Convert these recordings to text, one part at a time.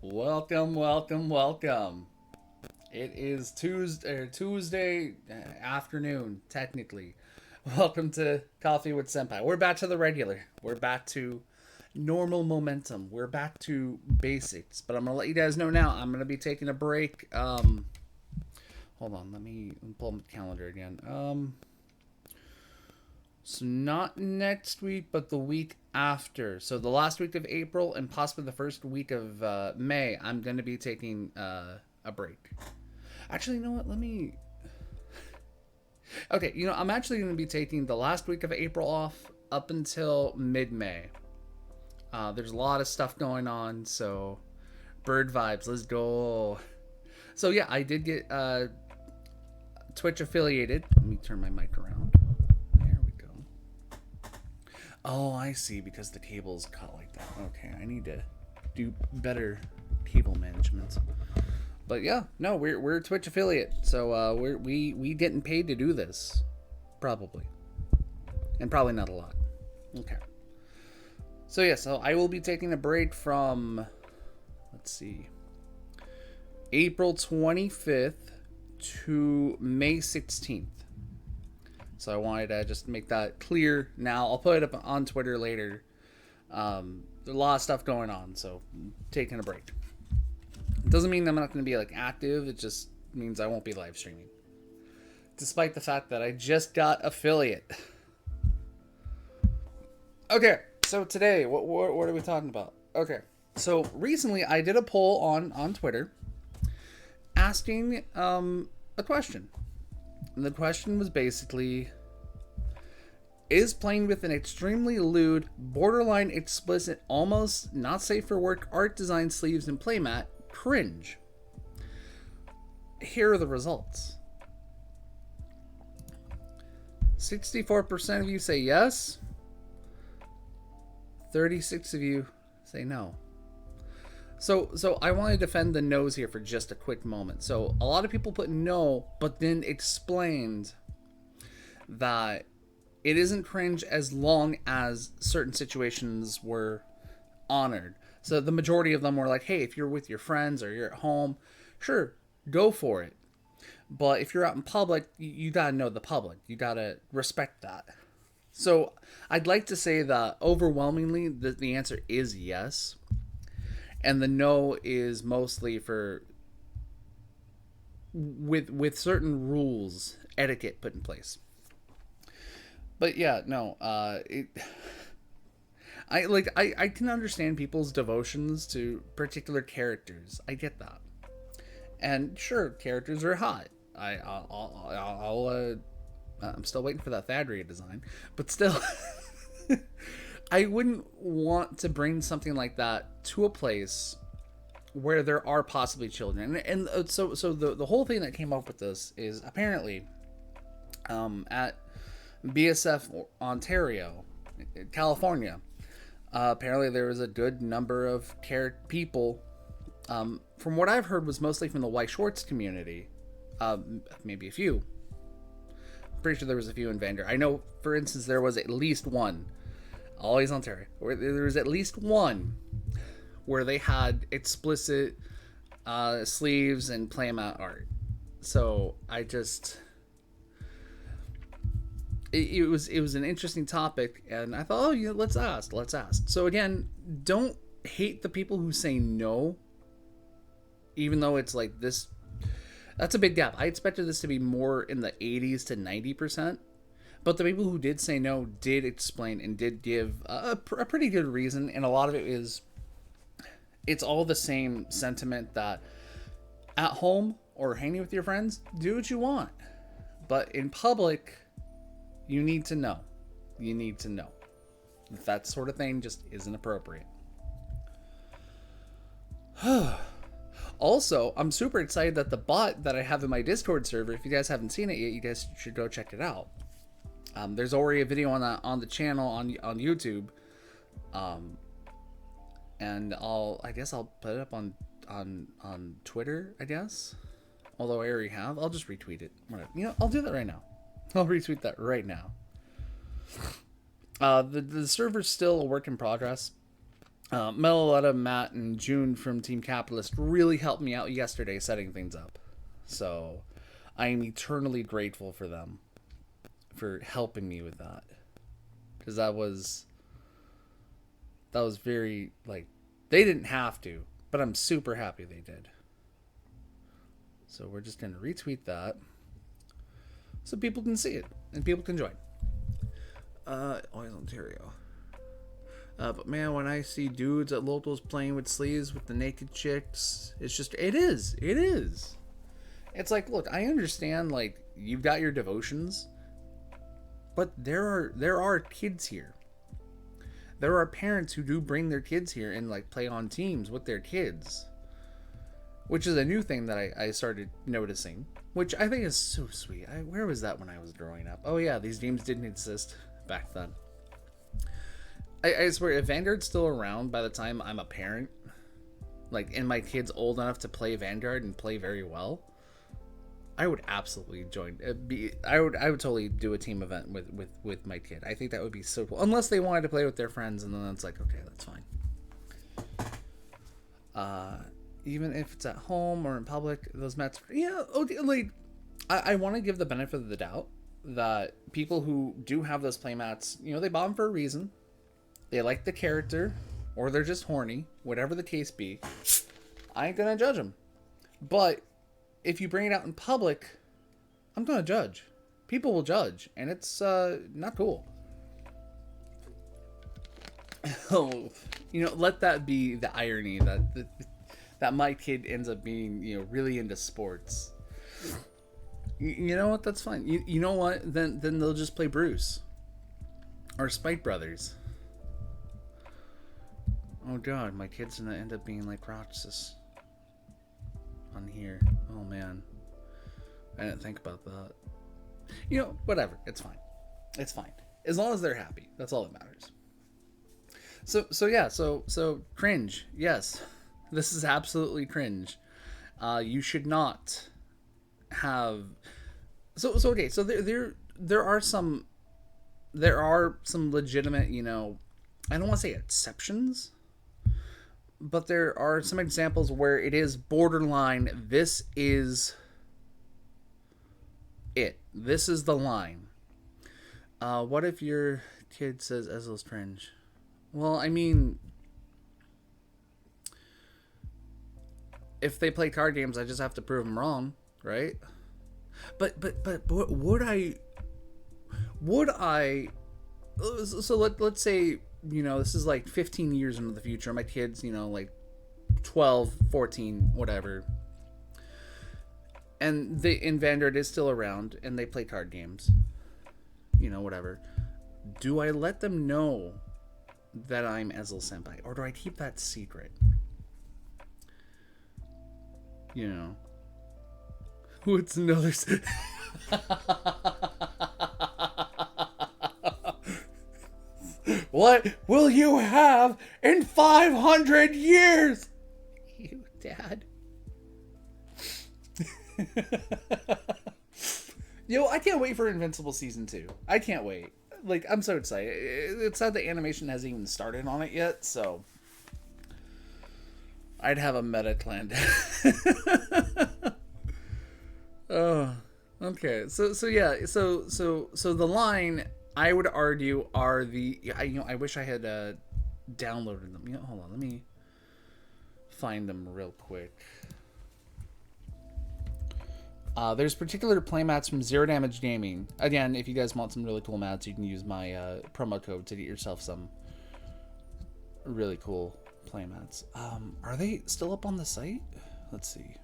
Welcome, welcome, welcome. It is Tuesday afternoon, technically. Welcome to Coffee with Senpai. We're back to the regular. We're back to normal momentum. We're back to basics. But I'm gonna let you guys know now. I'm gonna be taking a break. Hold on. Let me pull up the calendar again. So not next week, but the week after. So the last week of April and possibly the first week of May, I'm going to be taking a break. Actually, you know what? Let me. Okay, I'm actually going to be taking the last week of April off up until mid-May. There's a lot of stuff going on, so bird vibes. Let's go. So yeah, I did get Twitch affiliated. Let me turn my mic around. Oh, I see, because the cable's cut like that. Okay, I need to do better cable management. But yeah, no, we're a Twitch affiliate, so we getting paid to do this, probably, and probably not a lot. Okay. So yeah, so I will be taking a break from, let's see, April 25th to May 16th. So I wanted to just make that clear now. I'll put it up on Twitter later. There's a lot of stuff going on, so taking a break. It doesn't mean I'm not going to be active. It just means I won't be live streaming. Despite the fact that I just got affiliate. Okay, so today, what are we talking about? Okay, so recently I did a poll on Twitter asking a question. And the question was basically, is playing with an extremely lewd, borderline explicit, almost not safe for work art design sleeves and playmat cringe? Here are the results. 64% of you say yes. 36 of you say no. So I want to defend the no's here for just a quick moment. So a lot of people put no, but then explained that it isn't cringe as long as certain situations were honored. So the majority of them were like, hey, if you're with your friends or you're at home, sure, go for it. But if you're out in public, you gotta know the public. You gotta respect that. So I'd like to say that overwhelmingly the answer is yes. And the no is mostly for with certain rules, etiquette put in place. But yeah, no, I can understand people's devotions to particular characters. I get that, and sure, characters are hot. I'm still waiting for that Thaddeus design, but still. I wouldn't want to bring something like that to a place where there are possibly children. And so the whole thing that came up with this is apparently at BSF Ontario, California, apparently there was a good number of people, from what I've heard was mostly from the white shorts community, maybe a few. I'm pretty sure there was a few in Vander. I know, for instance, there was at least one, always Ontario, where there was at least one where they had explicit sleeves and playmat art. So I just, it was an interesting topic, and I thought, oh yeah, let's ask. So again, don't hate the people who say no, even though it's like this. That's a big gap. I expected this to be more in the 80s to 90%. But the people who did say no did explain and did give a pretty good reason. And a lot of it is, it's all the same sentiment that at home or hanging with your friends, do what you want. But in public, you need to know. You need to know. That sort of thing just isn't appropriate. Also, I'm super excited that the bot that I have in my Discord server, if you guys haven't seen it yet, you guys should go check it out. There's already a video on the channel on YouTube, and I guess I'll put it up on Twitter. I guess, although I already have, I'll just retweet it. Whatever. I'll do that right now. I'll retweet that right now. The server's still a work in progress. Meloletta, Matt, and June from Team Capitalist really helped me out yesterday setting things up. So I am eternally grateful for them for helping me with that. Because that was very, like, they didn't have to, but I'm super happy they did. So we're just going to retweet that so people can see it and people can join. Oil Ontario. But man, when I see dudes at locals playing with sleeves with the naked chicks, it's just, it is. It's like, look, I understand, like, you've got your devotions, but there are kids here. There are parents who do bring their kids here and, like, play on teams with their kids. Which is a new thing that I started noticing. Which I think is so sweet. Where was that when I was growing up? Oh yeah, these games didn't exist back then. I swear, if Vanguard's still around by the time I'm a parent, like, and my kid's old enough to play Vanguard and play very well, I would absolutely join. I would totally do a team event with my kid. I think that would be so cool. Unless they wanted to play with their friends, and then it's like, okay, that's fine. Even if it's at home or in public, those mats, yeah. Like, I want to give the benefit of the doubt that people who do have those playmats, you know, they bought them for a reason. They like the character, or they're just horny, whatever the case be. I ain't gonna judge them. But if you bring it out in public, I'm gonna judge. People will judge, and it's not cool. Oh, you know, let that be the irony that my kid ends up being, you know, really into sports. You know what? That's fine. You know what? Then they'll just play Bruce or Spike Brothers. Oh god, my kid's gonna end up being like Roxas on here. Oh man, I didn't think about that. You know, whatever. It's fine. It's fine as long as they're happy. That's all that matters. So cringe. Yes, this is absolutely cringe. You should not have. So okay. So there are some legitimate, you know, I don't want to say exceptions, but there are some examples where it is borderline. This is it. This is the line. What if your kid says Ezreal's cringe? Well, I mean, if they play card games, I just have to prove them wrong, right? But would I? So let's say, you know, this is like 15 years into the future. My kid's, you know, like 12, 14, whatever. And Vanguard is still around, and they play card games. You know, whatever. Do I let them know that I'm Ezreal Senpai? Or do I keep that secret? You know. What's another... What will you have in 500 years? You, Dad. Yo, I can't wait for Invincible Season 2. I can't wait. Like, I'm so excited. It's sad the animation hasn't even started on it yet, so... I'd have a meta planned. Oh, okay. So the line, I would argue, are the... I wish I had downloaded them. You know, hold on, let me find them real quick. There's particular playmats from Zero Damage Gaming. Again, if you guys want some really cool mats, you can use my promo code to get yourself some really cool playmats. Are they still up on the site? Let's see.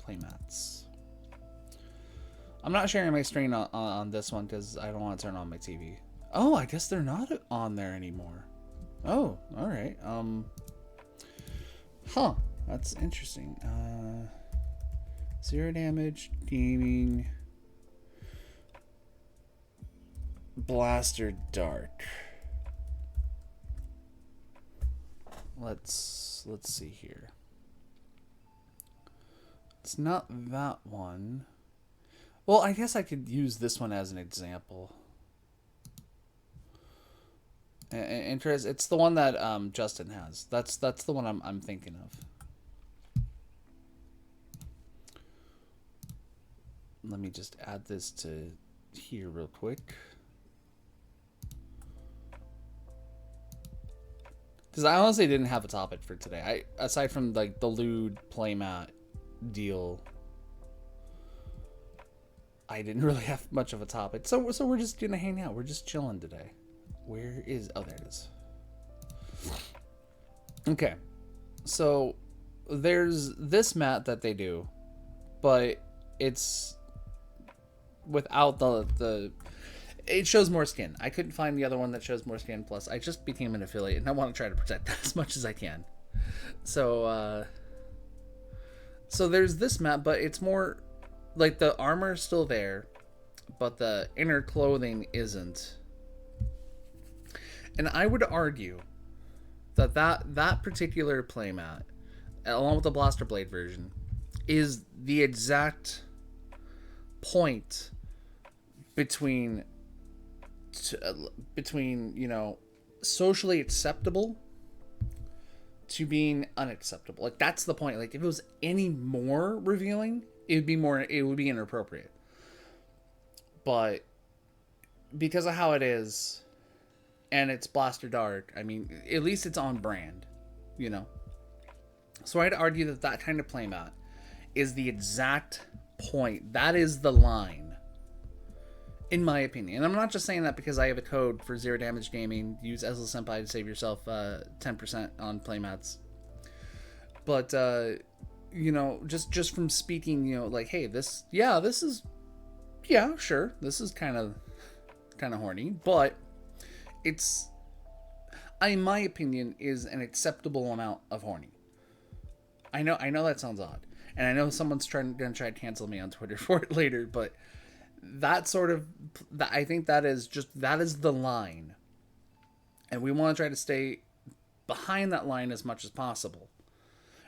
Playmats. I'm not sharing my screen on this one because I don't want to turn on my TV. Oh, I guess they're not on there anymore. Oh, all right. Huh. That's interesting. Zero Damage Gaming Blaster Dark. Let's see here. It's not that one. Well, I guess I could use this one as an example. Interest. It's the one that Justin has. That's the one I'm thinking of. Let me just add this to here real quick. Because I honestly didn't have a topic for today. Aside from like the lewd playmat deal, I didn't really have much of a topic. So we're just gonna hang out. We're just chilling today. Where is? Oh, there it is. Okay, so there's this mat that they do, but it's without the it shows more skin. I couldn't find the other one that shows more skin. Plus, I just became an affiliate, and I want to try to protect that as much as I can. So, so there's this mat, but it's more like the armor's still there, but the inner clothing isn't. And I would argue that particular playmat, along with the Blaster Blade version, is the exact point between you know, socially acceptable to being unacceptable. Like, that's the point. Like, if it was any more revealing, it would be inappropriate. But because of how it is, and it's Blaster Dark, I mean, at least it's on brand, you know. So I'd argue that kind of playmat is the exact point. That is the line, in my opinion. And I'm not just saying that because I have a code for Zero Damage Gaming. Use Ezra Senpai to save yourself 10% on playmats. But you know, just from speaking, you know, like, hey, this is sure, this is kind of horny, but it's, in my opinion, is an acceptable amount of horny. I know that sounds odd, and I know someone's gonna try to cancel me on Twitter for it later, but I think that is the line, and we want to try to stay behind that line as much as possible.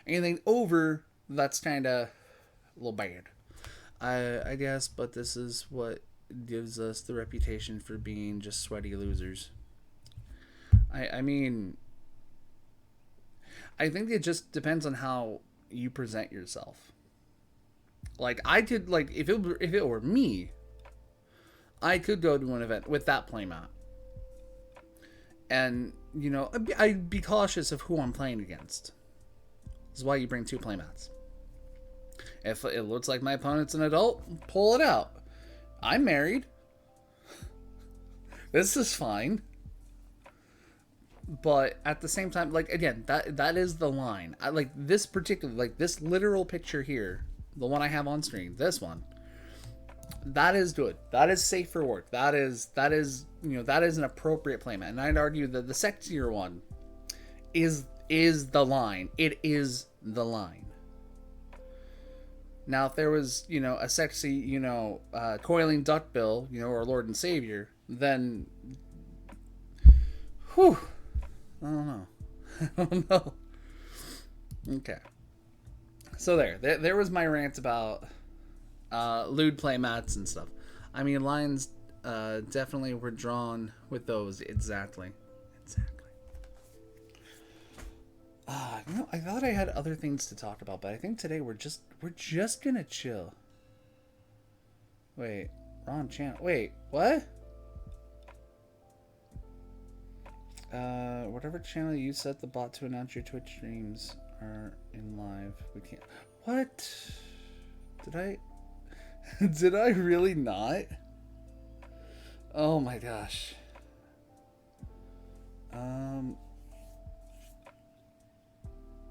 Anything over, that's kind of a little bad, I guess. But this is what gives us the reputation for being just sweaty losers. I mean, I think it just depends on how you present yourself. Like, I could, like, if it were me, I could go to an event with that playmat, and, you know, I'd be cautious of who I'm playing against. This is why you bring two playmats. If it looks like my opponent's an adult, pull it out. I'm married. This is fine. But at the same time, like, again, that is the line. I like this particular, like, this literal picture here, the one I have on screen, this one. That is good. That is safe for work. That is you know, that is an appropriate playmat. And I'd argue that the sexier one is the line. It is the line. Now, if there was, you know, a sexy, you know, coiling duckbill, you know, or Lord and Savior, then, whew, I don't know. I don't know. Okay. So there was my rant about lewd playmats and stuff. I mean, lines definitely were drawn with those. Exactly. You know, I thought I had other things to talk about, but I think today we're just gonna chill. Wait, wrong channel. Wait, what? Whatever channel you set the bot to announce your Twitch streams are in live. We can't. What? Did I? Did I really not? Oh my gosh.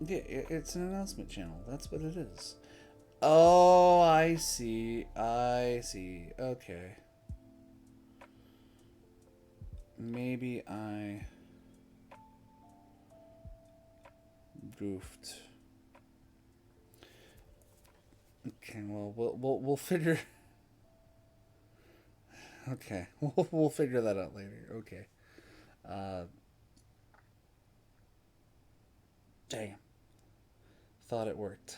Yeah, it's an announcement channel. That's what it is. Oh, I see. Okay. Maybe I goofed. Okay, well, we'll figure. Okay, we'll figure that out later. Okay. Damn. Thought it worked.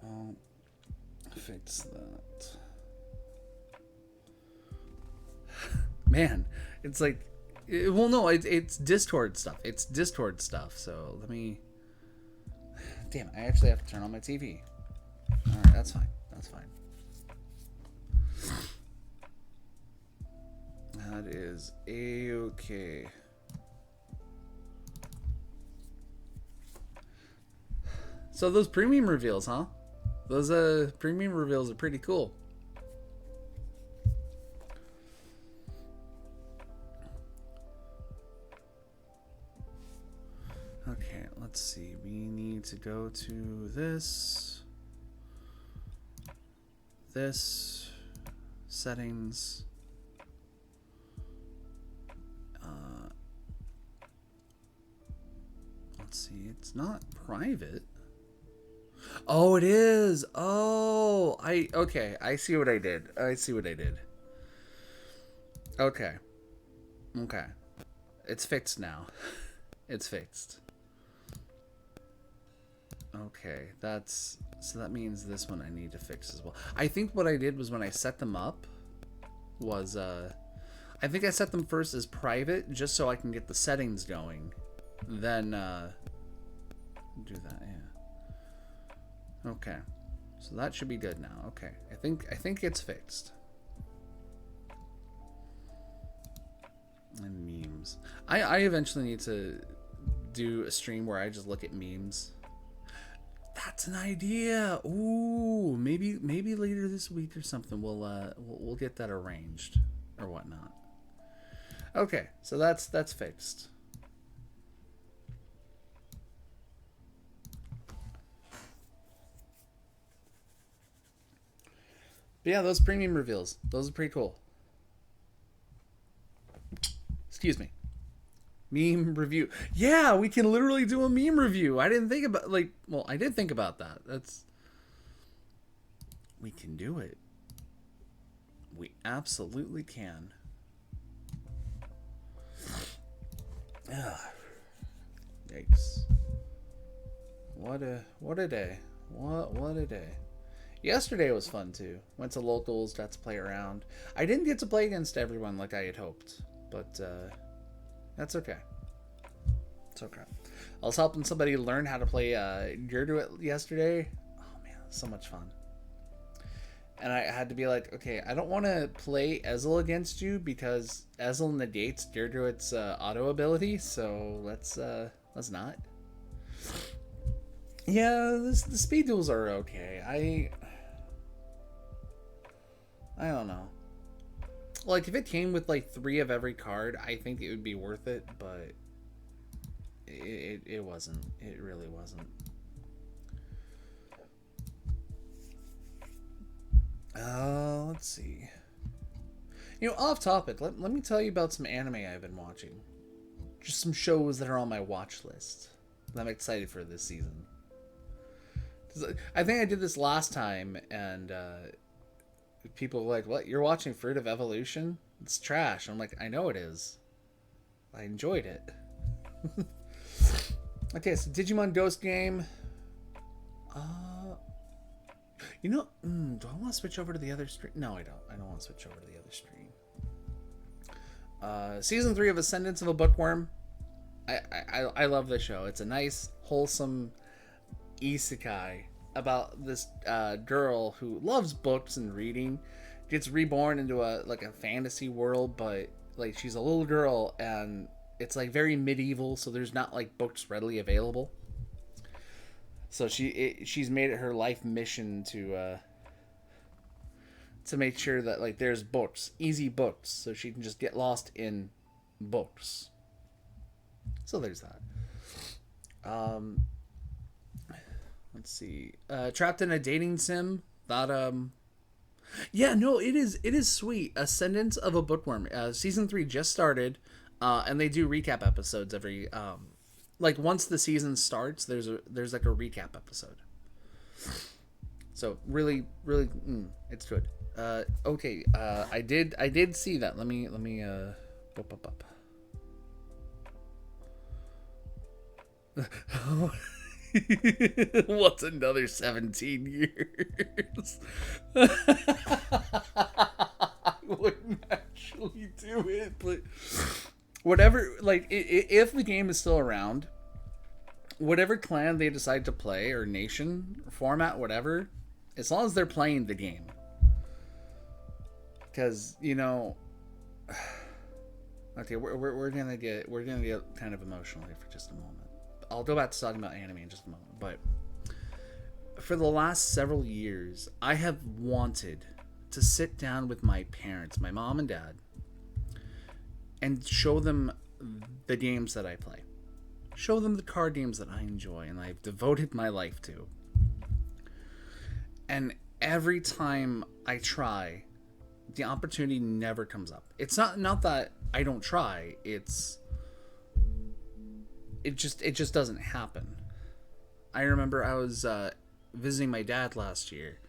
I'll fix that. Man, it's like, well, no, it's Discord stuff. It's Discord stuff. So let me. Damn it! I actually have to turn on my TV. All right, that's fine. That's fine. That is a-okay. So those premium reveals, huh? Those premium reveals are pretty cool. Okay, let's see. We need to go to this settings. Let's see. It's not private. Oh, it is. Oh, okay. I see what I did. Okay. It's fixed now. It's fixed. Okay, so that means this one I need to fix as well. I think what I did was when I set them up was I think I set them first as private just so I can get the settings going. Then do that, yeah. Okay. So that should be good now. Okay. I think it's fixed. And memes. I eventually need to do a stream where I just look at memes. That's an idea. Ooh, maybe later this week or something we'll get that arranged or whatnot. Okay, so that's fixed. But yeah, those premium reveals, those are pretty cool. Excuse me. Meme review. Yeah, we can literally do a meme review. I didn't think about, I did think about that. We can do it. We absolutely can. Yikes. What a day. What a day. Yesterday was fun too. Went to locals, got to play around. I didn't get to play against everyone like I had hoped, but that's okay. It's okay. I was helping somebody learn how to play Gerduit yesterday. Oh man, so much fun. And I had to be like, okay, I don't want to play Ezel against you because Ezel negates Gerduit's auto ability, so let's not. Yeah, the speed duels are okay. I don't know. Like, if it came with, 3 of every card, I think it would be worth it, but it wasn't. It really wasn't. Let's see. Off topic, let me tell you about some anime I've been watching. Just some shows that are on my watch list that I'm excited for this season. I think I did this last time, and people were like, what, you're watching Fruit of Evolution? It's trash. I'm like, I know it is. I enjoyed it. Okay, so Digimon Ghost Game. Do I want to switch over to the other stream? No, I don't. I don't want to switch over to the other stream. Season 3 of Ascendance of a Bookworm. I love this show. It's a nice, wholesome isekai about this girl who loves books and reading, gets reborn into a fantasy world, but she's a little girl and it's very medieval, so there's not books readily available. So she's made it her life mission to make sure that there's books, easy books, so she can just get lost in books. So there's that. Let's see. Trapped in a Dating Sim. That yeah, no, it is sweet. Ascendance of a Bookworm. Season 3 just started, and they do recap episodes every once the season starts, there's a recap episode. So really it's good. Okay, I did see that. Let me up. What's another 17 years? I wouldn't actually do it, but whatever, like, if the game is still around, whatever clan they decide to play, or nation, or format, whatever, as long as they're playing the game. Because, you know, okay, we're gonna get kind of emotional here for just a moment. I'll go back to talking about anime in just a moment, but for the last several years, I have wanted to sit down with my parents, my mom and dad, and show them the games that I play. Show them the card games that I enjoy and I've devoted my life to. And every time I try, the opportunity never comes up. It's not that I don't try, it just doesn't happen. I remember I was visiting my dad last year,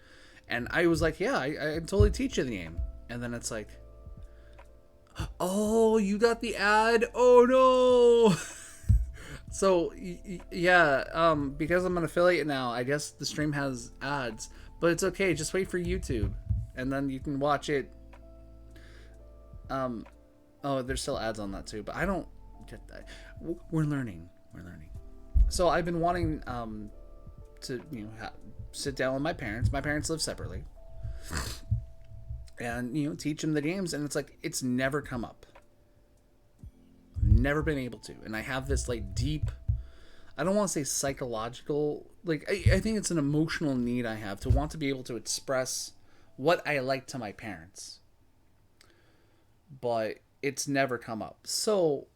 and I was like, yeah, I totally teach you the game. And then it's like, oh, you got the ad? Oh no. So yeah, because I'm an affiliate now, I guess the stream has ads, but it's okay, just wait for YouTube and then you can watch it. Oh, there's still ads on that too, but I don't get that. We're learning. So I've been wanting to, you know, sit down with my parents. My parents live separately, and, you know, teach them the games. And it's like, it's never come up. Never been able to. And I have this like deep, I don't want to say psychological, like I think it's an emotional need I have to want to be able to express what I like to my parents. But it's never come up. So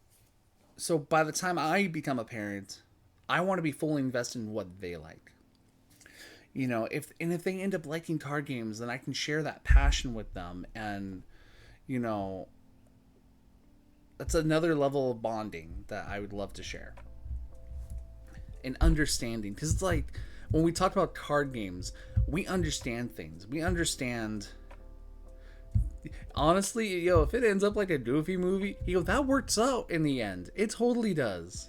by the time I become a parent, I want to be fully invested in what they like. You know, if they end up liking card games, then I can share that passion with them, and, you know, that's another level of bonding that I would love to share. And understanding, because it's like when we talk about card games, we understand things. We understand. Honestly, yo, if it ends up like a Goofy movie, yo, that works out in the end. It totally does.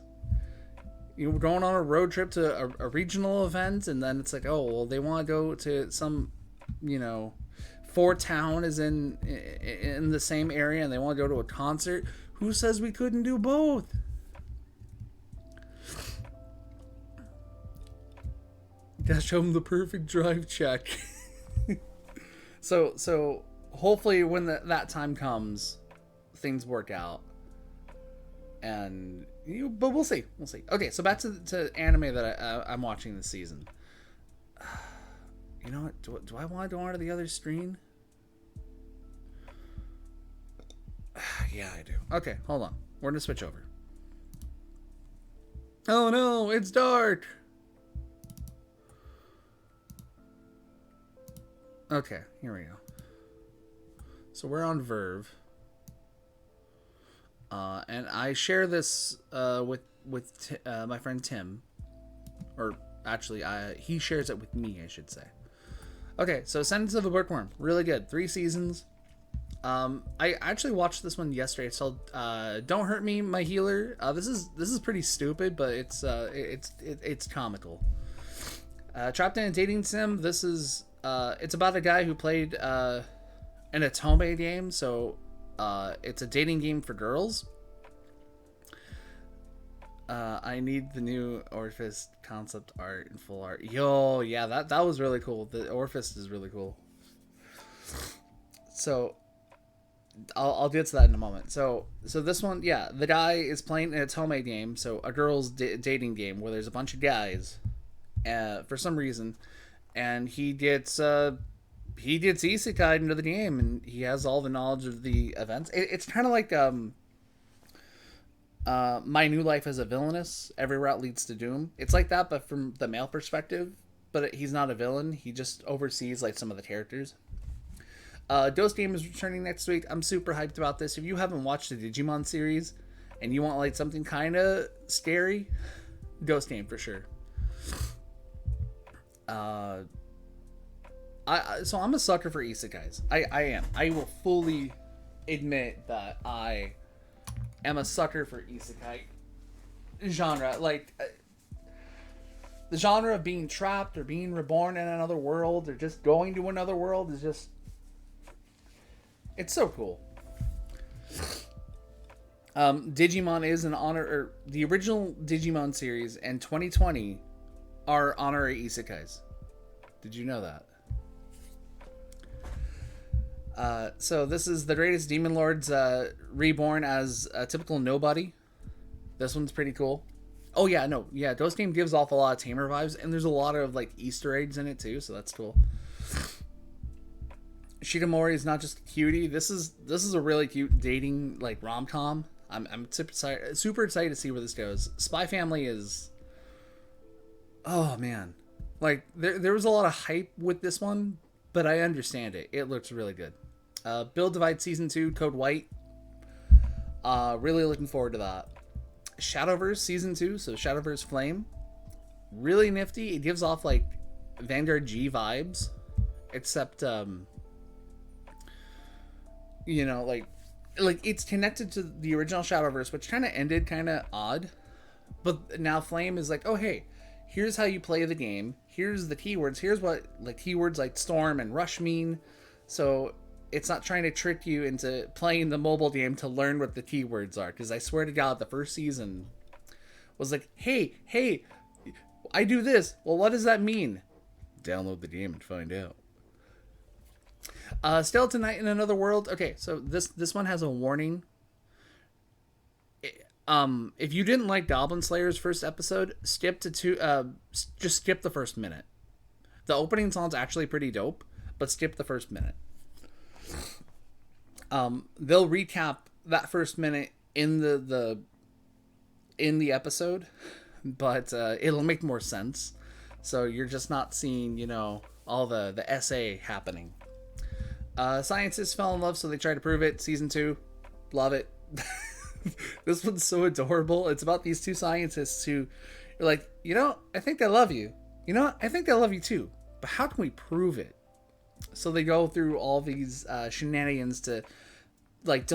You know, we're going on a road trip to a regional event, and then it's like, oh, well, they want to go to some, you know, Fort Town is in the same area, and they want to go to a concert. Who says we couldn't do both? Gotta show them the perfect drive check. So hopefully when that time comes, things work out. And but we'll see. Okay, so back to anime that I'm watching this season. You know what? Do I want to go on to the other screen? Yeah, I do. Okay, hold on. We're gonna switch over. Oh no, it's dark. Okay, here we go. So we're on Verve. And I share this with my friend Tim, or actually, he shares it with me, I should say. Okay, so Sentence of the Bookworm, really good. 3 seasons. I actually watched this one yesterday. It's called "Don't Hurt Me, My Healer." This is pretty stupid, but it's comical. Trapped in a dating sim. This is it's about a guy who played an Otome game, so. It's a dating game for girls. I need the new Orifice concept art and full art. Yo, yeah, that was really cool. The Orifice is really cool. So, I'll get to that in a moment. So this one, yeah, the guy is playing an Otome game, so a girls' dating game where there's a bunch of guys, for some reason, and he gets isekai into the game, and he has all the knowledge of the events. It's kind of like My New Life as a Villainess. Every route leads to doom. It's like that, but from the male perspective. But he's not a villain. He just oversees like some of the characters. Ghost Game is returning next week. I'm super hyped about this. If you haven't watched the Digimon series and you want like something kind of scary, Ghost Game for sure. So I'm a sucker for isekais. I am. I will fully admit that I am a sucker for isekai genre. Like, the genre of being trapped or being reborn in another world or just going to another world is just, it's so cool. Digimon is an honor, or the original Digimon series and 2020 are honorary isekais. Did you know that? So this is the greatest demon lords reborn as a typical nobody. This one's pretty cool. Oh yeah, no, yeah, Ghost Game gives off a lot of Tamer vibes, and there's a lot of like Easter eggs in it too, so that's cool. Shikamori is not just a cutie. This is a really cute dating like rom-com. I'm super excited to see where this goes. Spy Family is, oh man, like there was a lot of hype with this one, but I understand it. It looks really good. Build Divide Season 2, Code White. Really looking forward to that. Shadowverse Season 2, so Shadowverse Flame. Really nifty. It gives off like Vanguard G vibes, except you know, like it's connected to the original Shadowverse, which kind of ended kind of odd. But now Flame is like, oh hey, here's how you play the game. Here's the keywords. Here's what like keywords like Storm and Rush mean. So it's not trying to trick you into playing the mobile game to learn what the keywords are. Because I swear to God, the first season was like, hey, I do this. Well, what does that mean? Download the game and find out. Skeleton Knight in Another World. Okay, so this one has a warning. If you didn't like Goblin Slayer's first episode, just skip the first minute. The opening song's actually pretty dope, but skip the first minute. They'll recap that first minute in the episode, but it'll make more sense. So you're just not seeing, you know, all the essay happening. Scientists fell in love, so they tried to prove it. Season 2, love it. This one's so adorable. It's about these two scientists who are like, you know, I think I love you. You know, I think I love you too. But how can we prove it? So they go through all these shenanigans to like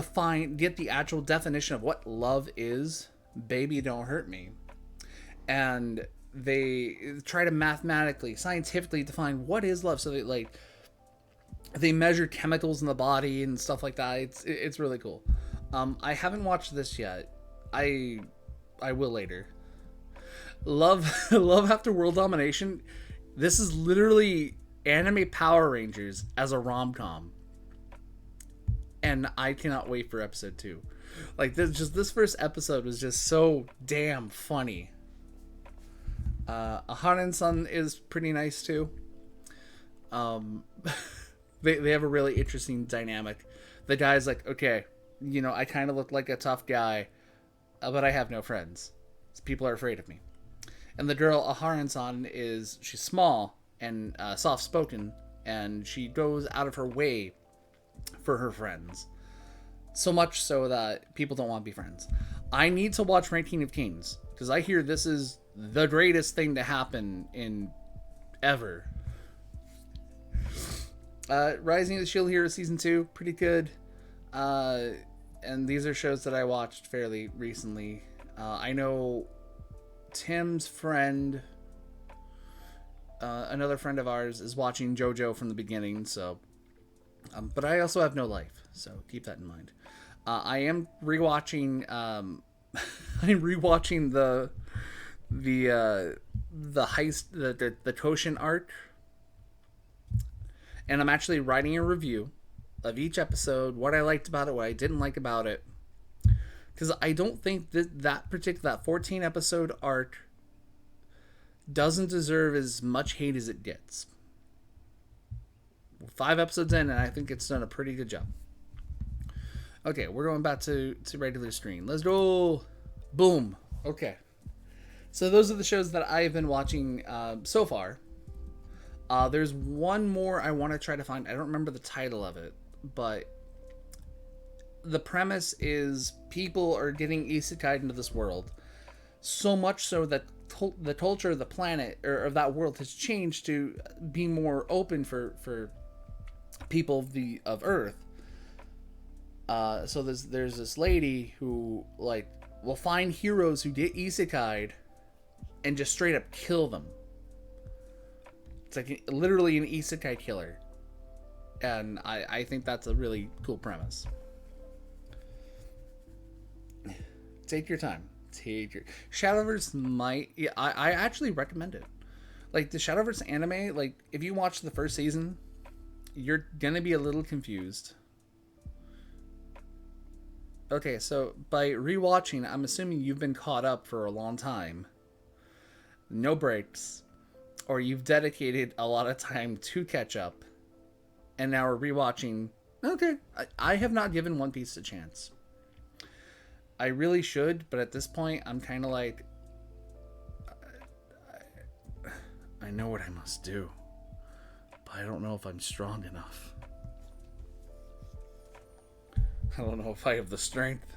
get the actual definition of what love is. Baby, don't hurt me. And they try to mathematically, scientifically define what is love. So they measure chemicals in the body and stuff like that. It's really cool. I haven't watched this yet. I will later. Love After World Domination. This is literally anime Power Rangers as a rom-com. And I cannot wait for episode 2. Like this first episode was just so damn funny. Aharen-san is pretty nice too. They have a really interesting dynamic. The guy's like, okay, you know, I kind of look like a tough guy, but I have no friends. So people are afraid of me. And the girl, Aharen-san, she's small and soft-spoken, and she goes out of her way for her friends. So much so that people don't want to be friends. I need to watch Ranking of Kings, because I hear this is the greatest thing to happen in ever. Rising of the Shield Hero Season 2, pretty good. And these are shows that I watched fairly recently. I know Tim's friend, another friend of ours, is watching JoJo from the beginning, so... but I also have no life, so keep that in mind. I am rewatching... I'm rewatching the heist, the Koshin arc. And I'm actually writing a review of each episode, what I liked about it, what I didn't like about it. Because I don't think that 14 episode arc doesn't deserve as much hate as it gets. 5 episodes in, and I think it's done a pretty good job. Okay, we're going back to regular screen. Let's go. Boom. Okay. So those are the shows that I've been watching so far. There's one more I want to try to find. I don't remember the title of it, but the premise is people are getting isekai'd into this world. So much so that the culture of the planet, or of that world, has changed to be more open for people of Earth. So there's this lady who, like, will find heroes who get isekai'd and just straight up kill them. It's like literally an isekai killer. And I think that's a really cool premise. Take your time. Shadowverse might... Yeah, I actually recommend it. Like, the Shadowverse anime, like, if you watch the first season, you're gonna be a little confused. Okay, so by rewatching, I'm assuming you've been caught up for a long time. No breaks. Or you've dedicated a lot of time to catch up. And now we're rewatching. Okay, I have not given One Piece a chance. I really should, but at this point, I'm kind of like... I know what I must do. But I don't know if I'm strong enough. I don't know if I have the strength.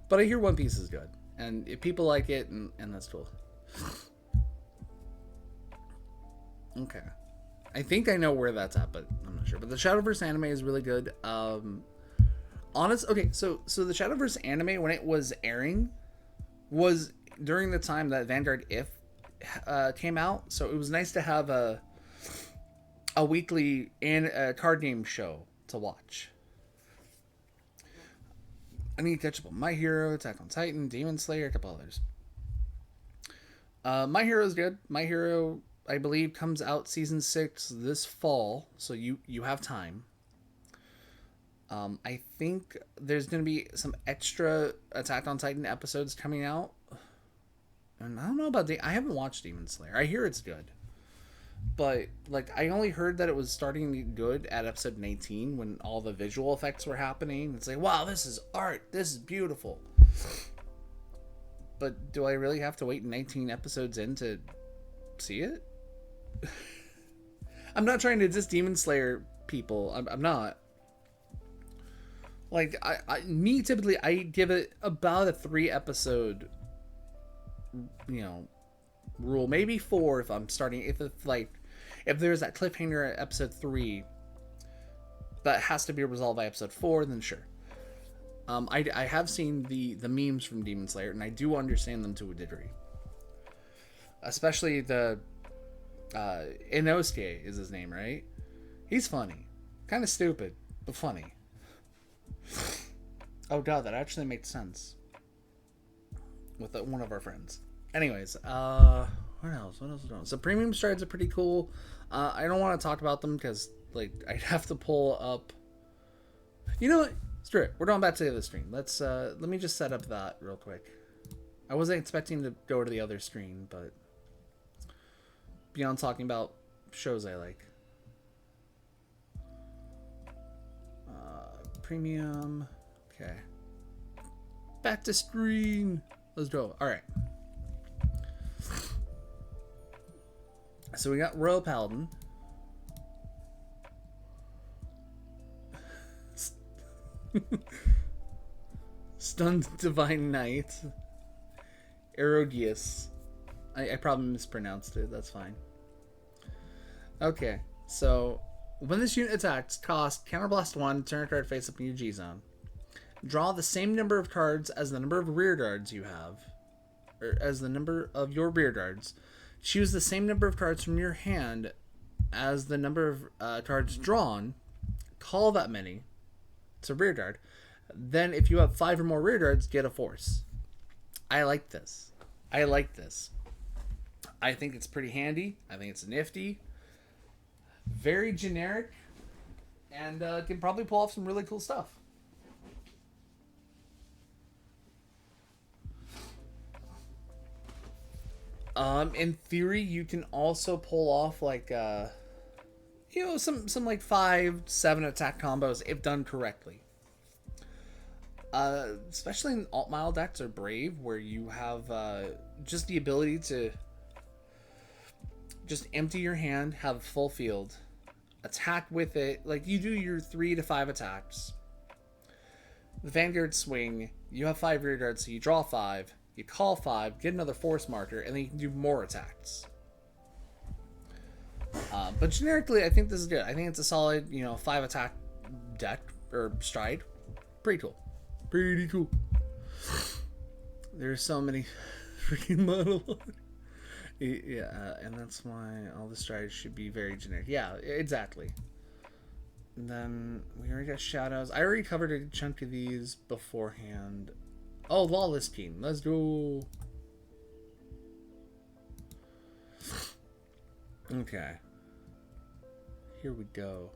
But I hear One Piece is good. And if people like it, and that's cool. Okay. I think I know where that's at, but I'm not sure. But the Shadowverse anime is really good. Okay, so the Shadowverse anime, when it was airing, was during the time that Vanguard If came out. So it was nice to have a weekly card game show to watch. I need to catch up on My Hero, Attack on Titan, Demon Slayer, a couple others. My Hero is good. My Hero, I believe, comes out season 6 this fall, so you have time. I think there's going to be some extra Attack on Titan episodes coming out. And I don't know about I haven't watched Demon Slayer. I hear it's good. But, like, I only heard that it was starting to get good at episode 18 when all the visual effects were happening. It's like, wow, this is art. This is beautiful. But do I really have to wait 19 episodes in to see it? I'm not trying to diss Demon Slayer people. I'm not. Like, typically, I give it about a 3 episode, rule. Maybe 4 if I'm starting. If there's that cliffhanger at episode 3 that has to be resolved by episode 4, then sure. I have seen the memes from Demon Slayer, and I do understand them to a degree. Especially the Inosuke is his name, right? He's funny. Kind of stupid, but funny. Oh god, that actually makes sense. With one of our friends. Anyways, what else? So premium strides are pretty cool. I don't want to talk about them because, like, I'd have to pull up... You know what? Screw it. We're going back to the other stream. Let me just set up that real quick. I wasn't expecting to go to the other stream, but... Beyond talking about shows I like. Premium. Okay. Back to screen. Let's go. Alright. So we got Royal Paladin. Stunned Divine Knight. Erodius. I probably mispronounced it. That's fine. Okay. So, when this unit attacks, cost Counterblast 1, turn a card face up in your G-Zone. Draw the same number of cards as the number of rear guards you have. Or as the number of your rear guards. Choose the same number of cards from your hand as the number of cards drawn. Call that many. It's a rear guard. Then if you have 5 or more rear guards, get a force. I like this. I think it's pretty handy. I think it's nifty. Very generic. And can probably pull off some really cool stuff. In theory, you can also pull off like some like 5-7 attack combos if done correctly. Especially in alt mile decks or Brave, where you have just the ability to just empty your hand, have a full field, attack with it. Like, you do your 3 to 5 attacks. The Vanguard swing, you have 5 rear guards, so you draw 5, you call 5, get another force marker, and then you can do more attacks. But generically, I think this is good. I think it's a solid, 5 attack deck, or stride. Pretty cool. Pretty cool. There's so many freaking monologues. Yeah, and that's why all the strides should be very generic. Yeah, exactly. And then we already got shadows. I already covered a chunk of these beforehand. Oh, lawless team. Let's go. Okay. Here we go.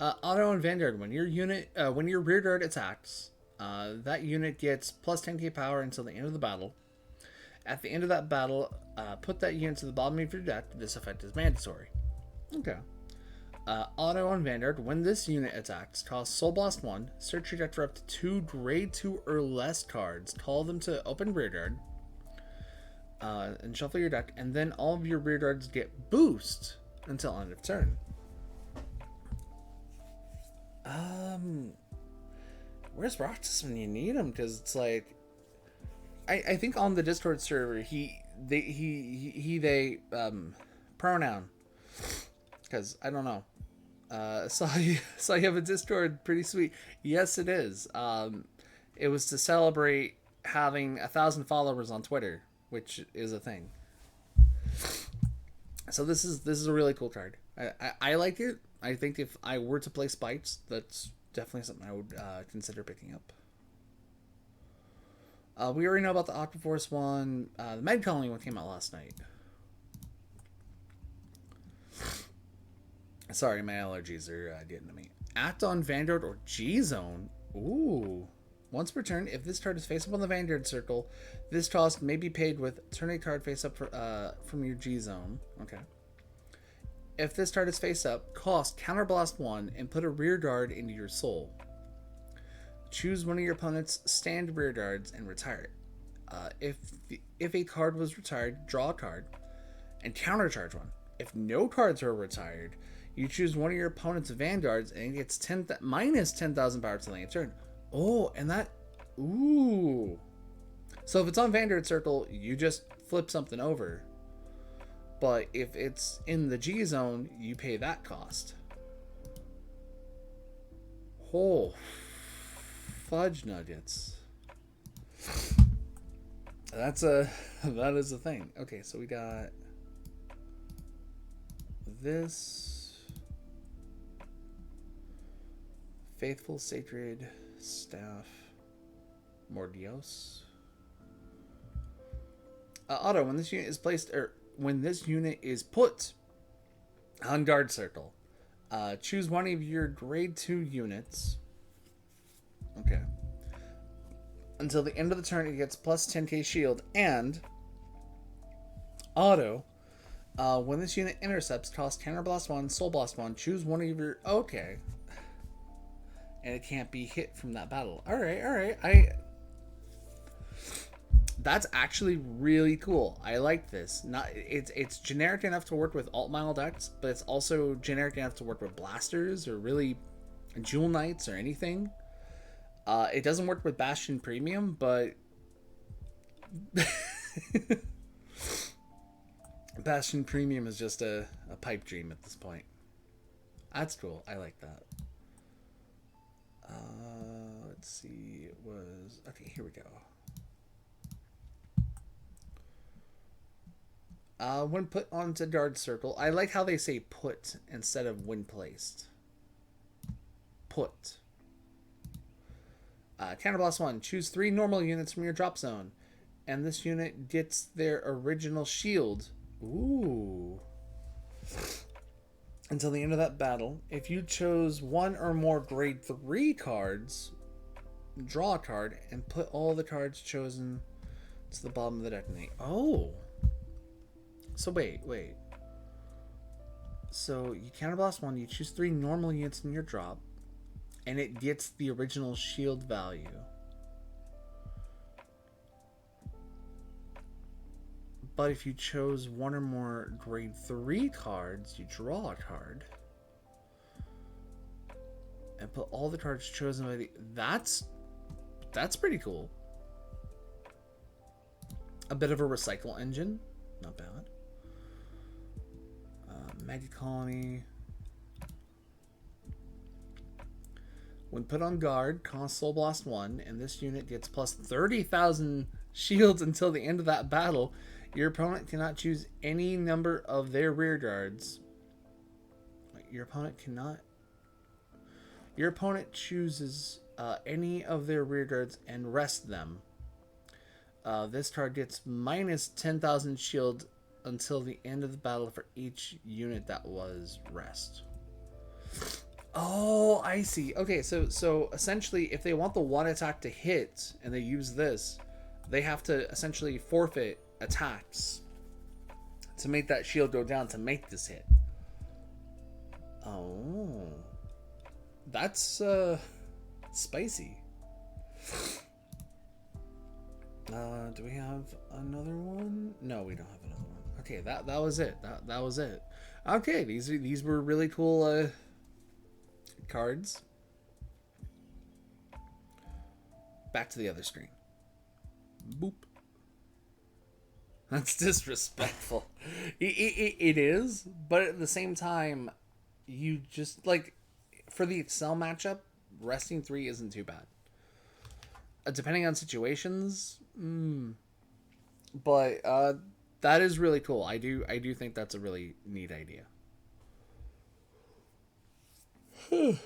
Auto and Vanguard. When your rear guard attacks, that unit gets plus 10k power until the end of the battle. At the end of that battle, put that unit to the bottom of your deck. This effect is mandatory. Okay. Auto on Vanguard. When this unit attacks, cost Soul Blast 1. Search your deck for up to 2 grade 2 or less cards. Call them to open rear guard. And shuffle your deck. And then all of your rear guards get boost until end of turn. Where's Roxas when you need him? Because it's like, I think on the Discord server, they pronoun. Because I don't know. So you have a Discord, pretty sweet. Yes, it is. It was to celebrate having 1,000 followers on Twitter, which is a thing. So this is a really cool card. I like it. I think if I were to play Spites, that's definitely something I would consider picking up. We already know about the Octoforce one. The Med Colony one came out last night. Sorry, my allergies are getting to me. Act on Vanguard or G-Zone. Ooh. Once per turn, if this card is face up on the Vanguard circle, this cost may be paid with turn a card face up from your G-Zone. Okay. If this card is face up, cost Counterblast 1 and put a rear guard into your soul. Choose one of your opponent's stand rear guards and retire it. If a card was retired, draw a card and countercharge one. If no cards are retired, you choose one of your opponent's vanguards and it gets minus 10,000 power to the end of turn. Oh, and that... Ooh. So if it's on Vanguard Circle, you just flip something over. But if it's in the G zone, you pay that cost. Oh, fudge nuggets. That is a thing. Okay, so we got this Faithful Sacred Staff Mordios. Auto, when this unit is placed, or when this unit is put on guard circle, choose one of your grade 2 units. Okay. Until the end of the turn, it gets plus 10k shield. And auto, when this unit intercepts, cost Counterblast 1, Soul Blast 1. Choose one of your... Okay. And it can't be hit from that battle. Alright. That's actually really cool. I like this. It's generic enough to work with alt-mile decks, but it's also generic enough to work with blasters or really Jewel Knights or anything. It doesn't work with Bastion Premium, but Bastion Premium is just a pipe dream at this point. That's cool. I like that. Let's see. It was... Okay, here we go. When put onto guard circle, I like how they say put instead of when placed. Put. Counterblast 1. Choose 3 normal units from your drop zone. And this unit gets their original shield. Ooh. Until the end of that battle. If you chose 1 or more grade 3 cards, draw a card and put all the cards chosen to the bottom of the deck. Oh. So wait. So you Counterblast 1, you choose 3 normal units in your drop, and it gets the original shield value. But if you chose 1 or more grade 3 cards, you draw a card. And put all the cards chosen by the... That's pretty cool. A bit of a recycle engine. Not bad. Magic Colony. When put on guard, cost Soul Blast 1, and this unit gets plus 30,000 shields until the end of that battle. Your opponent cannot choose any number of their rear guards. Your opponent cannot. Your opponent chooses any of their rear guards and rest them. This card gets minus 10,000 shield until the end of the battle for each unit that was rest. Oh, I see. Okay, so essentially, if they want the one attack to hit and they use this, they have to essentially forfeit attacks to make that shield go down to make this hit. Oh, that's spicy. Do we have another one? No, we don't have another one. Okay, that was it. That was it. Okay, these were really cool cards. Back to the other screen. Boop. That's disrespectful. It is, but at the same time, you just like for the Excel matchup, resting 3 isn't too bad. Depending on situations, but that is really cool. I do think that's a really neat idea. How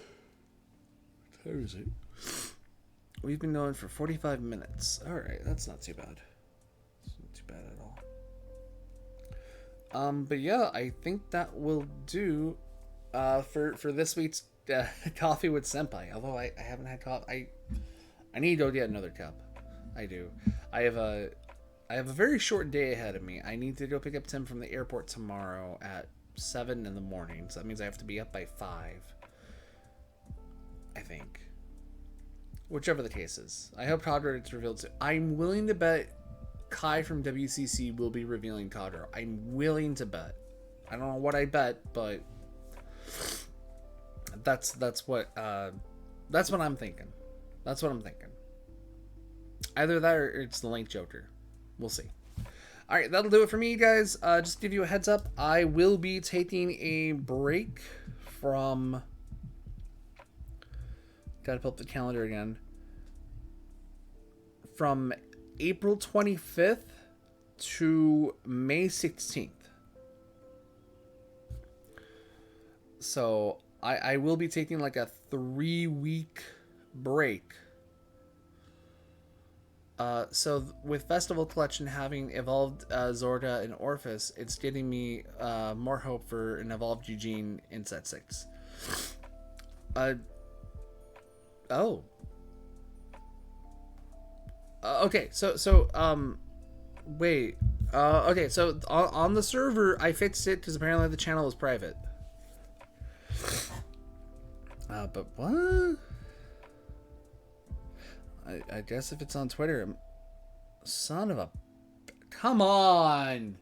is it? We've been going for 45 minutes. All right, that's not too bad. It's not too bad at all. But yeah, I think that will do for this week's coffee with Senpai. Although I haven't had coffee. I need to go get another cup. I do. I have a very short day ahead of me. I need to go pick up Tim from the airport tomorrow at 7 in the morning. So that means I have to be up by 5. I think. Whichever the case is. I hope Cadre gets revealed soon. I'm willing to bet Kai from WCC will be revealing Cadre. I'm willing to bet. I don't know what I bet, but that's what I'm thinking. That's what I'm thinking. Either that or it's the Link Joker. We'll see. All right, that'll do it for me, guys. Just to give you a heads up, I will be taking a break from... Gotta pull up the calendar again. From April 25th to May 16th. So I will be taking like a 3-week break. So with Festival Collection having evolved Zorda and Orphis, it's getting me more hope for an evolved Eugene in set 6. Oh. Okay, wait. Okay, so on the server, I fixed it because apparently the channel was private. But what? I guess if it's on Twitter, son of a... Come on!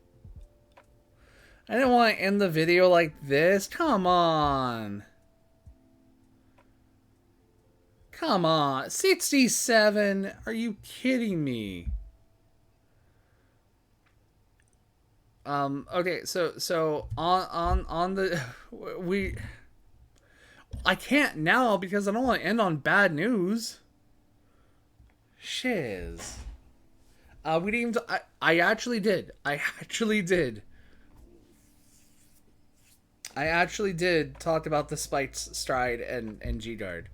I didn't want to end the video like this. Come on! Come on, 67. Are you kidding me? Okay, so on the I can't now because I don't want to end on bad news. Shiz. We didn't even I actually did. I actually did talk about the spikes stride and G-guard.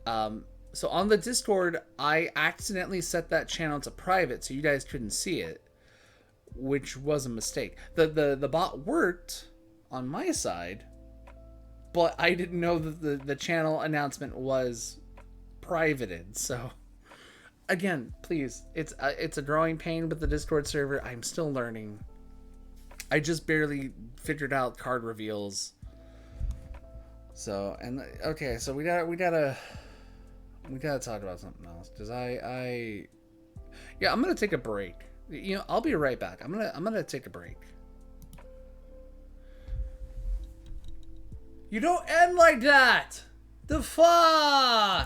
So on the Discord, I accidentally set that channel to private so you guys couldn't see it, which was a mistake. The bot worked on my side, but I didn't know that the channel announcement was privated. So again, please, it's a growing pain with the Discord server. I'm still learning. I just barely figured out card reveals. So, and okay, so we gotta talk about something else because yeah, I'm gonna take a break. You know, I'll be right back. I'm gonna take a break. You don't end like that. The fuck.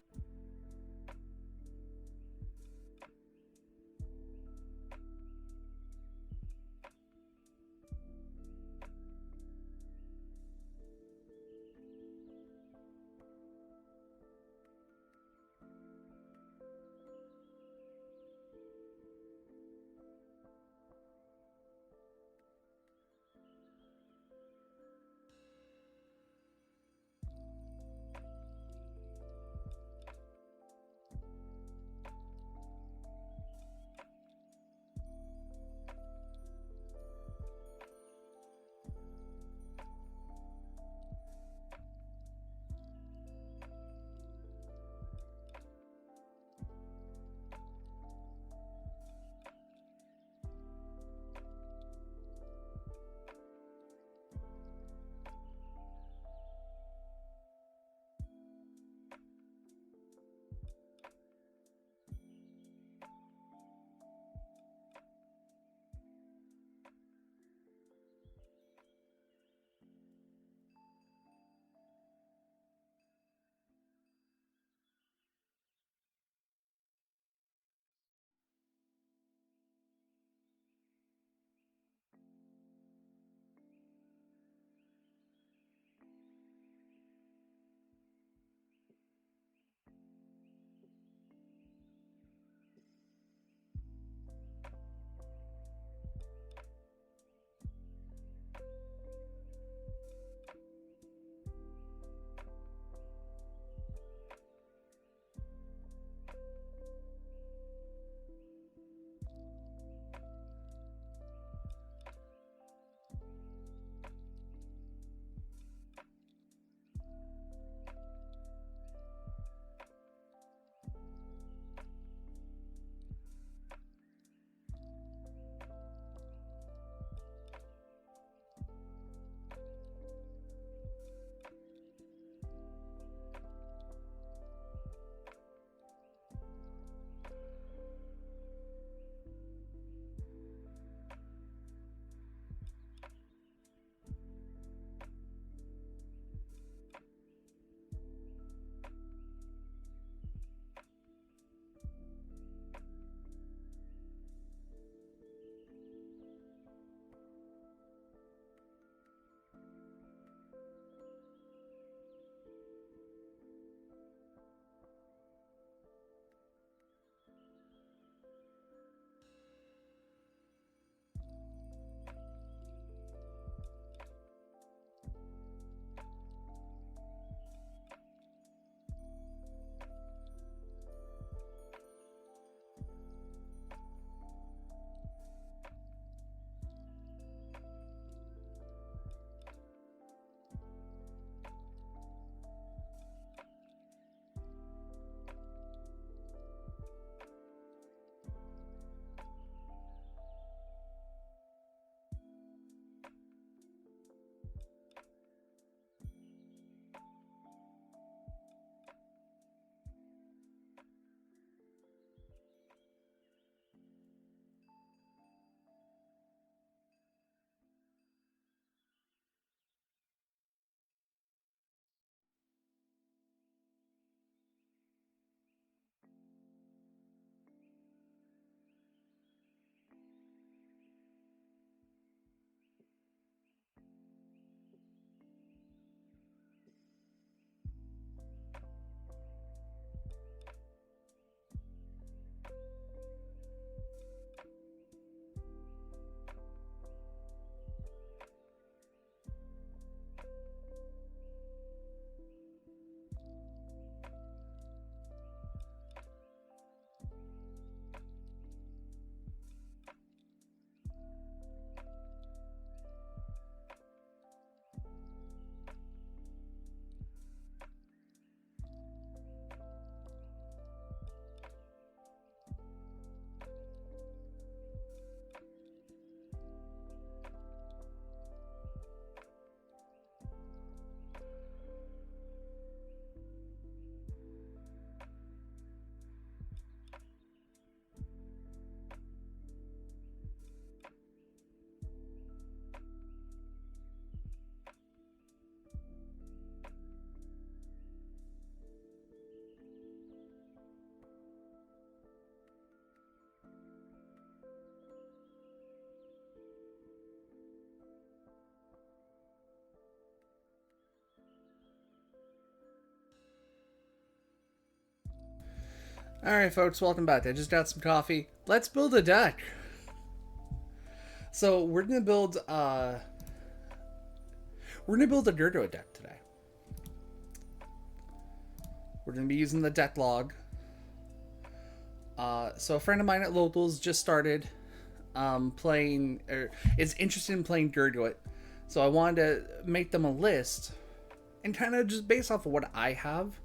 Alright folks, welcome back. I just got some coffee. Let's build a deck. So we're gonna build a Gergo deck today. We're gonna be using the deck log. So a friend of mine at Locals just started playing, or is interested in playing Gergo. So I wanted to make them a list and kind of just based off of what I have.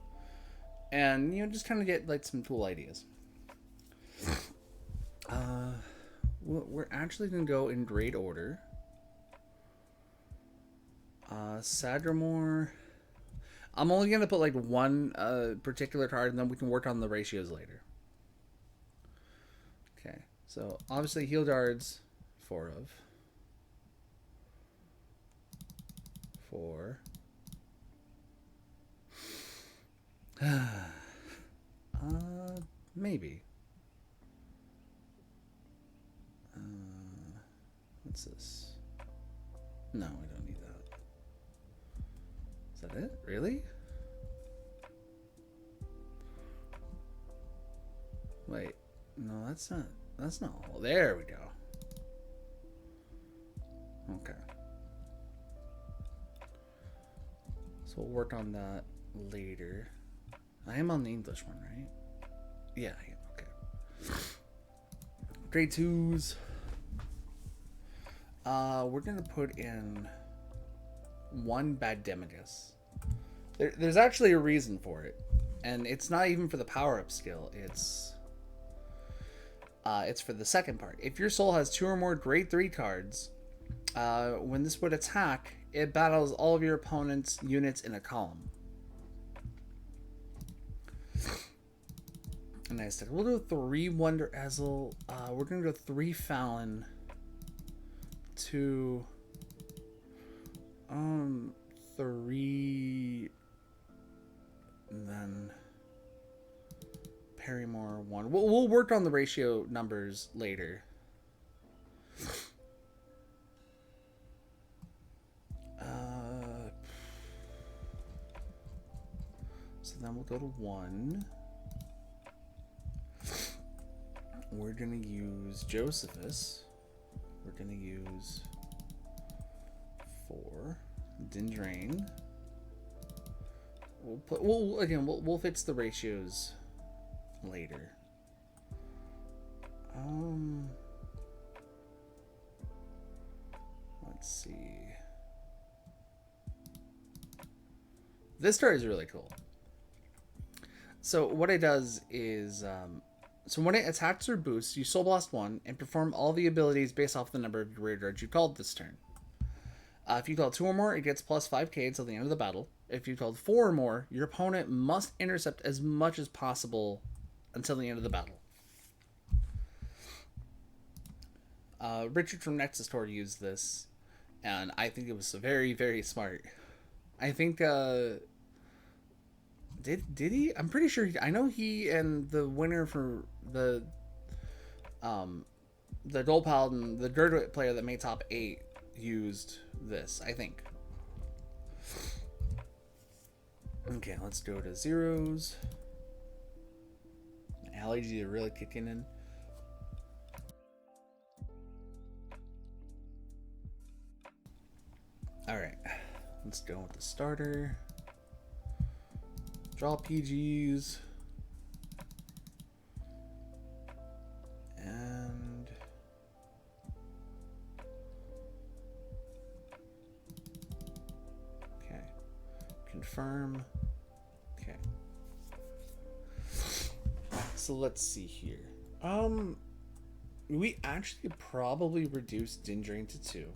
And, you know, just kind of get, like, some cool ideas. We're actually going to go in grade order. Sadramore. I'm only going to put, like, one particular card, and then we can work on the ratios later. Okay, so, obviously, heal guards, 4 of. 4. Maybe. What's this? No, we don't need that. Is that it? Really? Wait. No, that's not all. There we go. Okay. So we'll work on that later. I am on the English one, right? Yeah, I am. Okay. Grade 2s. We're gonna put in 1 Bad Demagus. There's actually a reason for it, and it's not even for the power-up skill. It's for the second part. If your soul has 2 or more grade 3 cards, when this would attack, it battles all of your opponent's units in a column. Nice. We'll do 3 Wonder Ezel. We're gonna go 3 Fallon. 2. 3. And then Perrymore 1. We'll work on the ratio numbers later. So then we'll go to 1. We're gonna use Josephus. We're gonna use 4 Dindrain. We'll fix the ratios later. Let's see. This card is really cool. So what it does is, so when it attacks or boosts, you Soul Blast 1 and perform all the abilities based off the number of your rear guards you called this turn. If you call 2 or more, it gets plus 5k until the end of the battle. If you called 4 or more, your opponent must intercept as much as possible until the end of the battle. Richard from Nexus Tor used this, and I think it was very, very smart. I think, Did he? I'm pretty sure. I know he and the winner for the Gold Paladin, the Gergo player that made top 8, used this. I think. Okay, let's go to zeros. Allergies are really kicking in. All right, let's go with the starter. Draw PGs. And okay. Confirm. Okay. So let's see here. We actually probably reduced Dindrain to 2.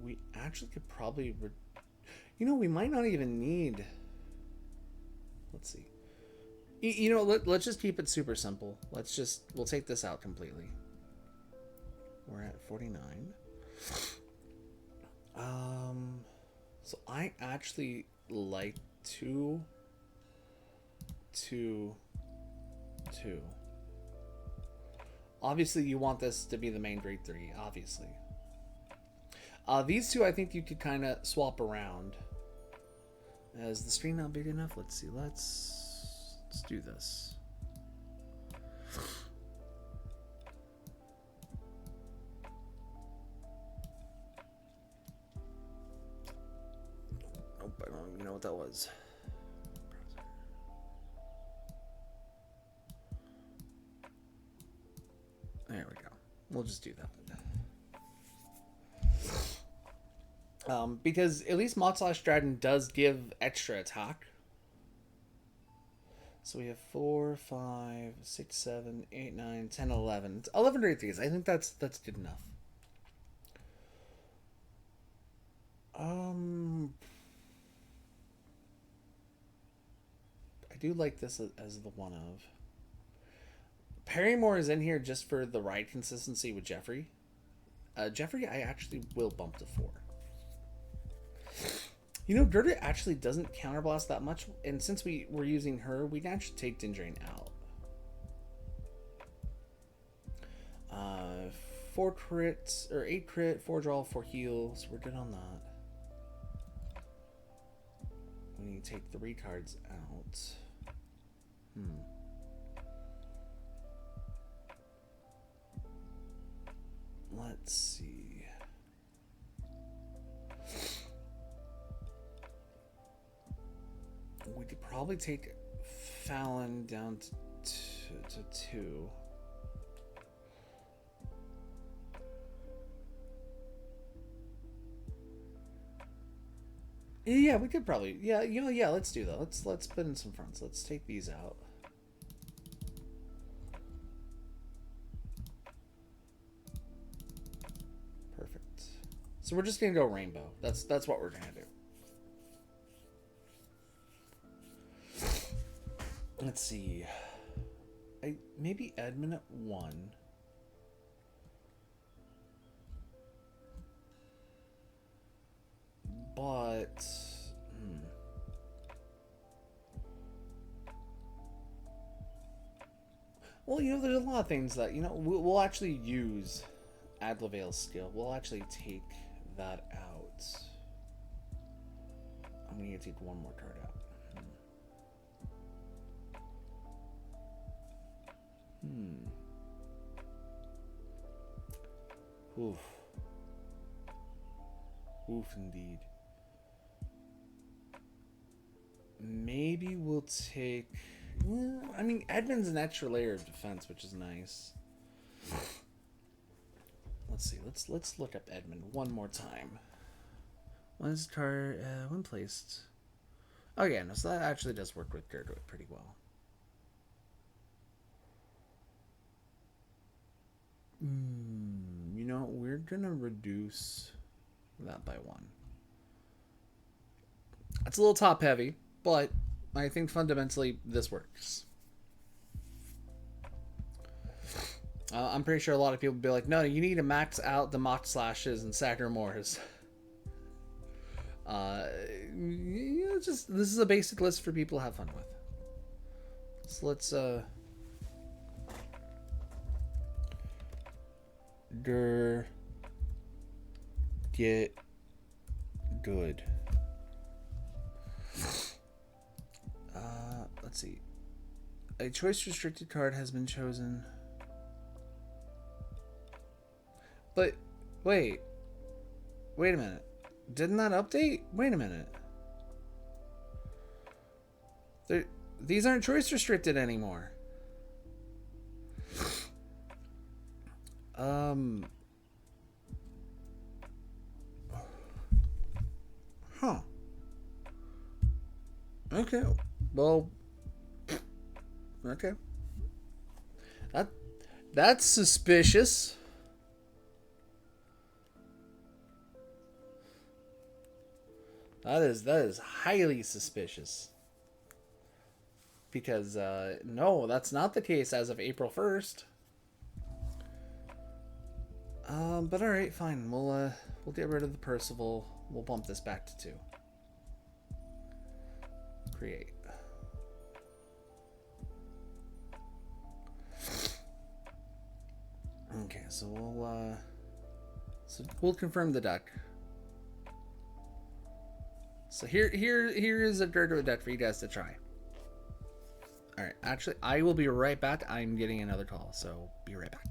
We actually could probably you know, we might not even need... Let's see. You know, let's just keep it super simple. We'll take this out completely. We're at 49. So I actually like 2, 2, 2. Obviously, you want this to be the main grade 3, obviously. These two, I think you could kind of swap around. Is the screen not big enough? Let's see. Let's do this. Nope, I don't even know what that was. There we go. We'll just do that. Because at least Mod / Stratton does give extra attack. So we have 4, 5, 6, 7, 8, 9, 10, 11. 11 rate threes. I think that's good enough. I do like this as the one of. Perrymore is in here just for the ride consistency with Jeffrey. Jeffrey, I actually will bump to 4. You know, Gerda actually doesn't counterblast that much, and since we were using her, we can actually take Dindrain out. 4 crits, or 8 crit, 4 draw, 4 heal, so we're good on that. We need to take 3 cards out. Let's see. We could probably take Fallon down to 2. Yeah, we could probably. Yeah, you know, yeah. Let's do that. Let's put in some fronts. Let's take these out. Perfect. So we're just gonna go rainbow. That's what we're gonna do. Let's see. Maybe Edmund at 1. But well, you know, there's a lot of things that, you know, we'll actually use Adlavale's skill. We'll actually take that out. I'm gonna take one more card out. Oof. Oof, indeed. Maybe we'll take. I mean, Edmund's an extra layer of defense, which is nice. Let's see. Let's look up Edmund one more time. When is card when placed? Oh yeah, no. So that actually does work with Gertrude pretty well. You know, we're gonna reduce that by 1. It's a little top heavy, but I think fundamentally this works. I'm pretty sure a lot of people will be like, no, you need to max out the mock slashes and Sacker Moors. You know, just this is a basic list for people to have fun with. So let's get good. Let's see. A choice restricted card has been chosen. But wait a minute. Didn't that update? Wait a minute. These aren't choice restricted anymore. Huh. Okay. Well. Okay. That's suspicious. That is highly suspicious. Because no, that's not the case as of April 1st. But all right, fine. We'll get rid of the Percival. We'll bump this back to 2. Create. Okay, so we'll confirm the deck. So here is a dirt or deck for you guys to try. All right, actually, I will be right back. I'm getting another call, so be right back.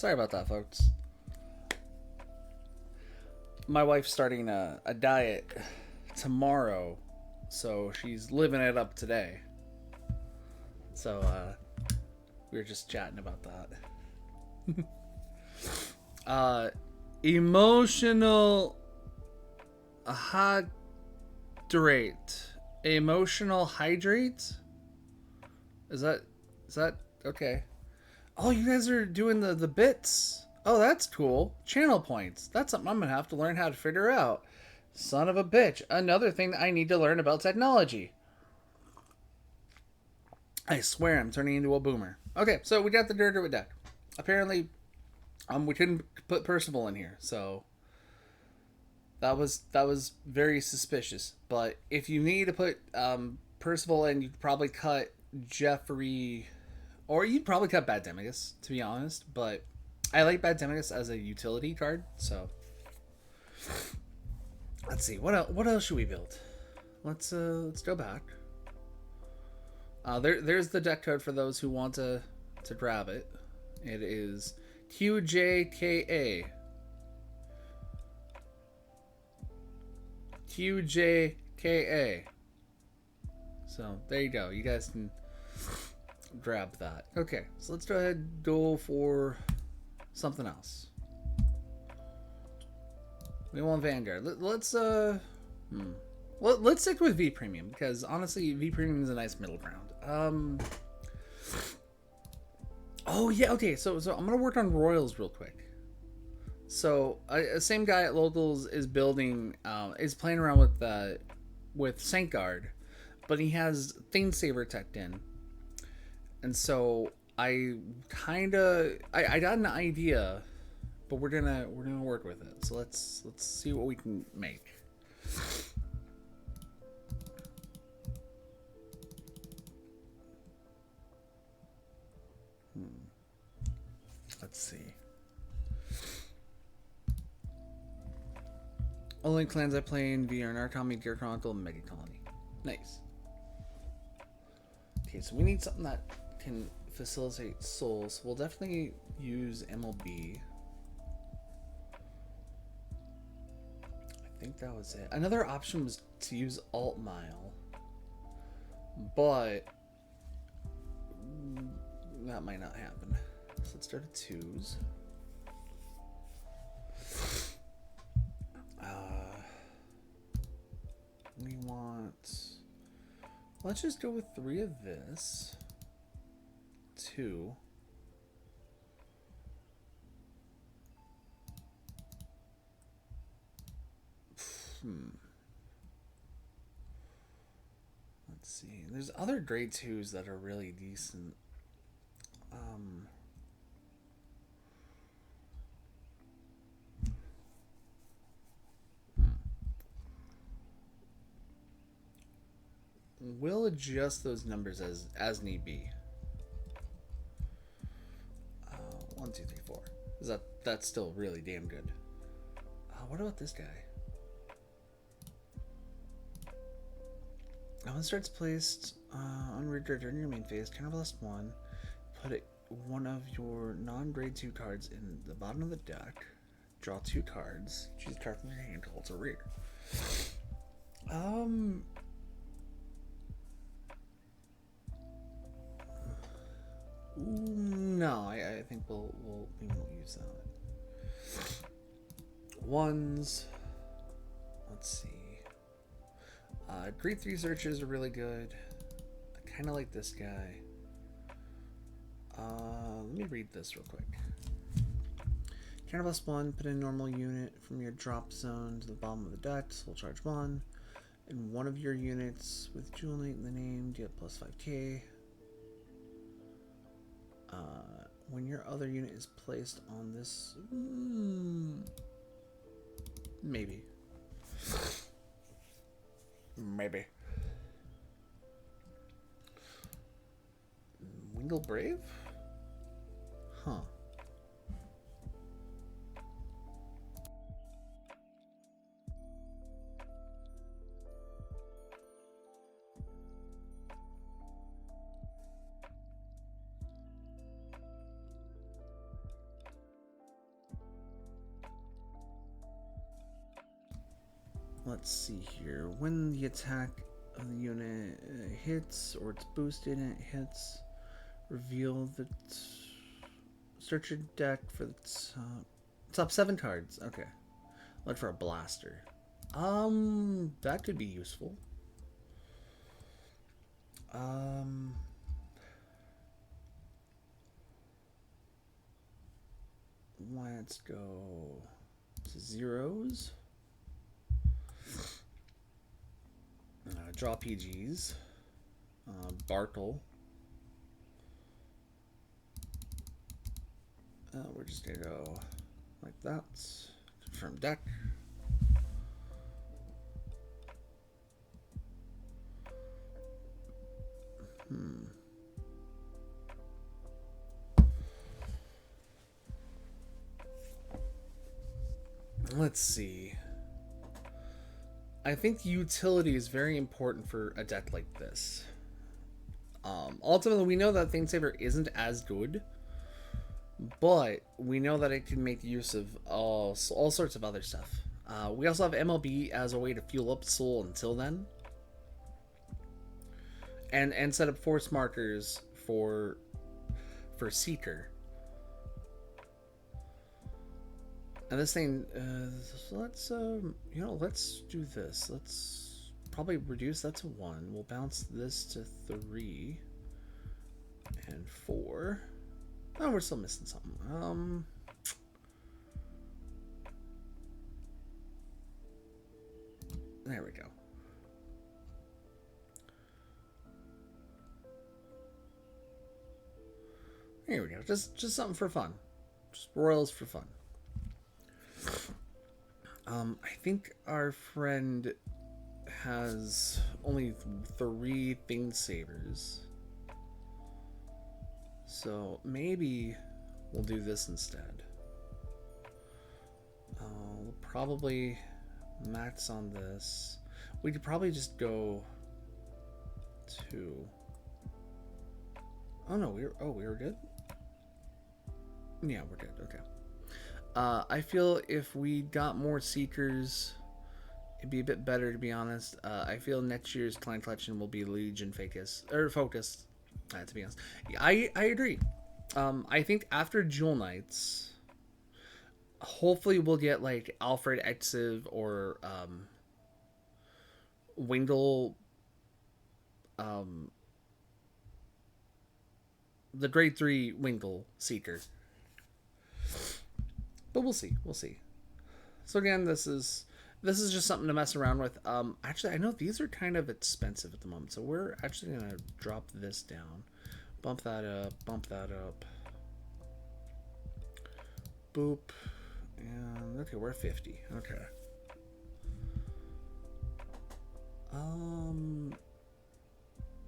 Sorry about that, folks. My wife's starting a diet tomorrow, so she's living it up today. So we were just chatting about that. Emotional hydrate. Emotional hydrate? Is that okay? Oh, you guys are doing the bits. Oh, that's cool. Channel points. That's something I'm gonna have to learn how to figure out. Son of a bitch. Another thing that I need to learn about technology. I swear I'm turning into a boomer. Okay, so we got the Dirtwood deck. Apparently, we couldn't put Percival in here, so that was very suspicious. But if you need to put Percival in, you'd probably cut Jeffrey, or you'd probably cut Bad Demigus, to be honest. But I like Bad Demigus as a utility card, so let's see what else should we build. Let's go back. There's the deck code for those who want to grab it. It is QJKA. QJKA. So there you go. You guys can grab that. Okay, so let's go ahead and go for something else. We want Vanguard. Let's stick with V Premium, because honestly, V Premium is a nice middle ground. Oh yeah, okay. So I'm gonna work on Royals real quick. So same guy at Locals is building, is playing around with Saint Guard, but he has Thingsaver teched in, and so I got an idea, but we're gonna work with it. So let's see what we can make. Let's see. Only clans I play in VR: Narcomi, Deer Chronicle, and Mega Colony. Nice. Okay, so we need something that can facilitate souls. We'll definitely use MLB. I think that was it. Another option was to use Alt Mile, but that might not happen. So let's start at 2s. We want... Let's just go with 3 of this. 2. Let's see. There's other grade 2s that are really decent. We'll adjust those numbers as need be. 1, 2, 3, 4. That's still really damn good. What about this guy? Now when starts placed on redraw during your main phase, turn over last 1. Put one of your non-grade 2 cards in the bottom of the deck. Draw 2 cards. Choose a card from your hand. Call to rear. No, I think we won't use that. 1s. Let's see. Grade 3 searches are really good. I kind of like this guy. Let me read this real quick. Counter plus 1, put in a normal unit from your drop zone to the bottom of the deck, soul charge 1. And one of your units with Jewel Knight in the name, deal plus 5k. When your other unit is placed on this... maybe. Maybe. Wingle Brave? Huh. let's see here. When the attack of the unit hits or it's boosted and it hits, reveal the search your deck for the top 7 cards. Okay. Look for a blaster. That could be useful. Let's go to zeros. Draw PGs. Bartle. We're just gonna go like that. Confirm deck. Let's see. I think utility is very important for a deck like this. Ultimately, we know that Thingsaver isn't as good, but we know that it can make use of all sorts of other stuff. We also have MLB as a way to fuel up Soul until then, and set up force markers for Seeker. And this thing, let's let's do this. Let's probably reduce that to 1. We'll bounce this to 3 and 4. Oh, we're still missing something. There we go. Here we go. Just something for fun. Just royals for fun. I think our friend has only 3 Thingsavers. So maybe we'll do this instead. We'll probably max on this. We could probably just go 2. Oh no, we were good? Yeah, we're good. Okay. I feel if we got more Seekers, it'd be a bit better, to be honest. I feel next year's Client Collection will be Legion focused. To be honest. Yeah, I agree. I think after Jewel Knights, hopefully we'll get like Alfred Exiv or Wingle, the grade 3 Wingle Seeker. But we'll see. We'll see. So again, this is just something to mess around with. Actually, I know these are kind of expensive at the moment, so we're actually gonna drop this down, bump that up, boop, and okay, we're at 50. Okay.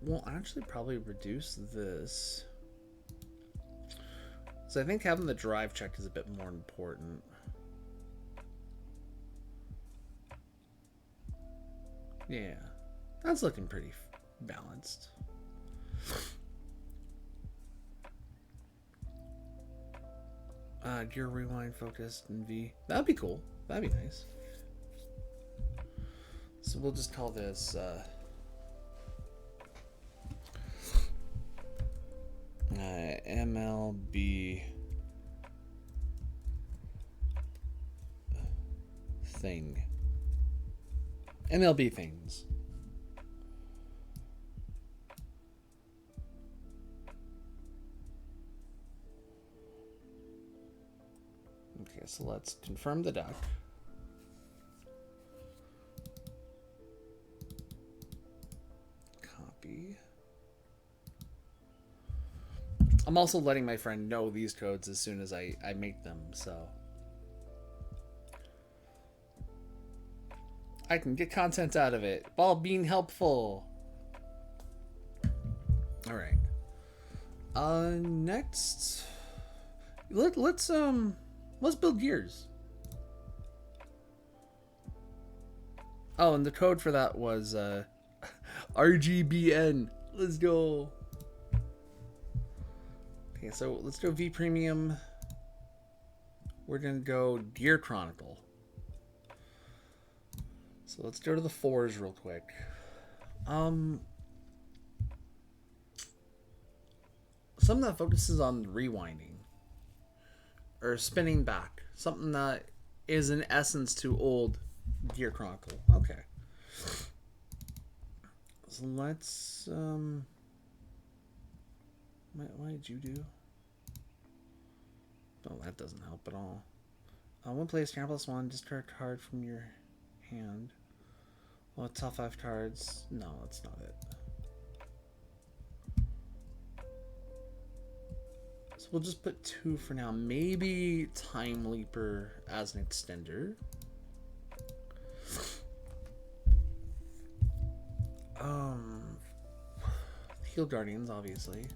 We'll actually probably reduce this. So I think having the drive check is a bit more important. Yeah, that's looking pretty balanced. Gear rewind focused in V. That'd be cool. That'd be nice. So we'll just call this MLB thing. MLB things. Okay, so let's confirm the deck. Copy. I'm also letting my friend know these codes as soon as I make them, so I can get content out of it while being helpful. All right. Next, let's build gears. Oh, and the code for that was RGBN. Let's go. Okay, so let's go V Premium. We're gonna go Gear Chronicle. So let's go to the 4s real quick. Something that focuses on rewinding or spinning back. Something that is in essence to old Gear Chronicle. Okay. So let's what did you do? Oh, that doesn't help at all. One place Scan +1, discard a card from your hand. Well, top 5 cards. No, that's not it. So we'll just put 2 for now. Maybe Time Leaper as an extender. Heal Guardians, obviously.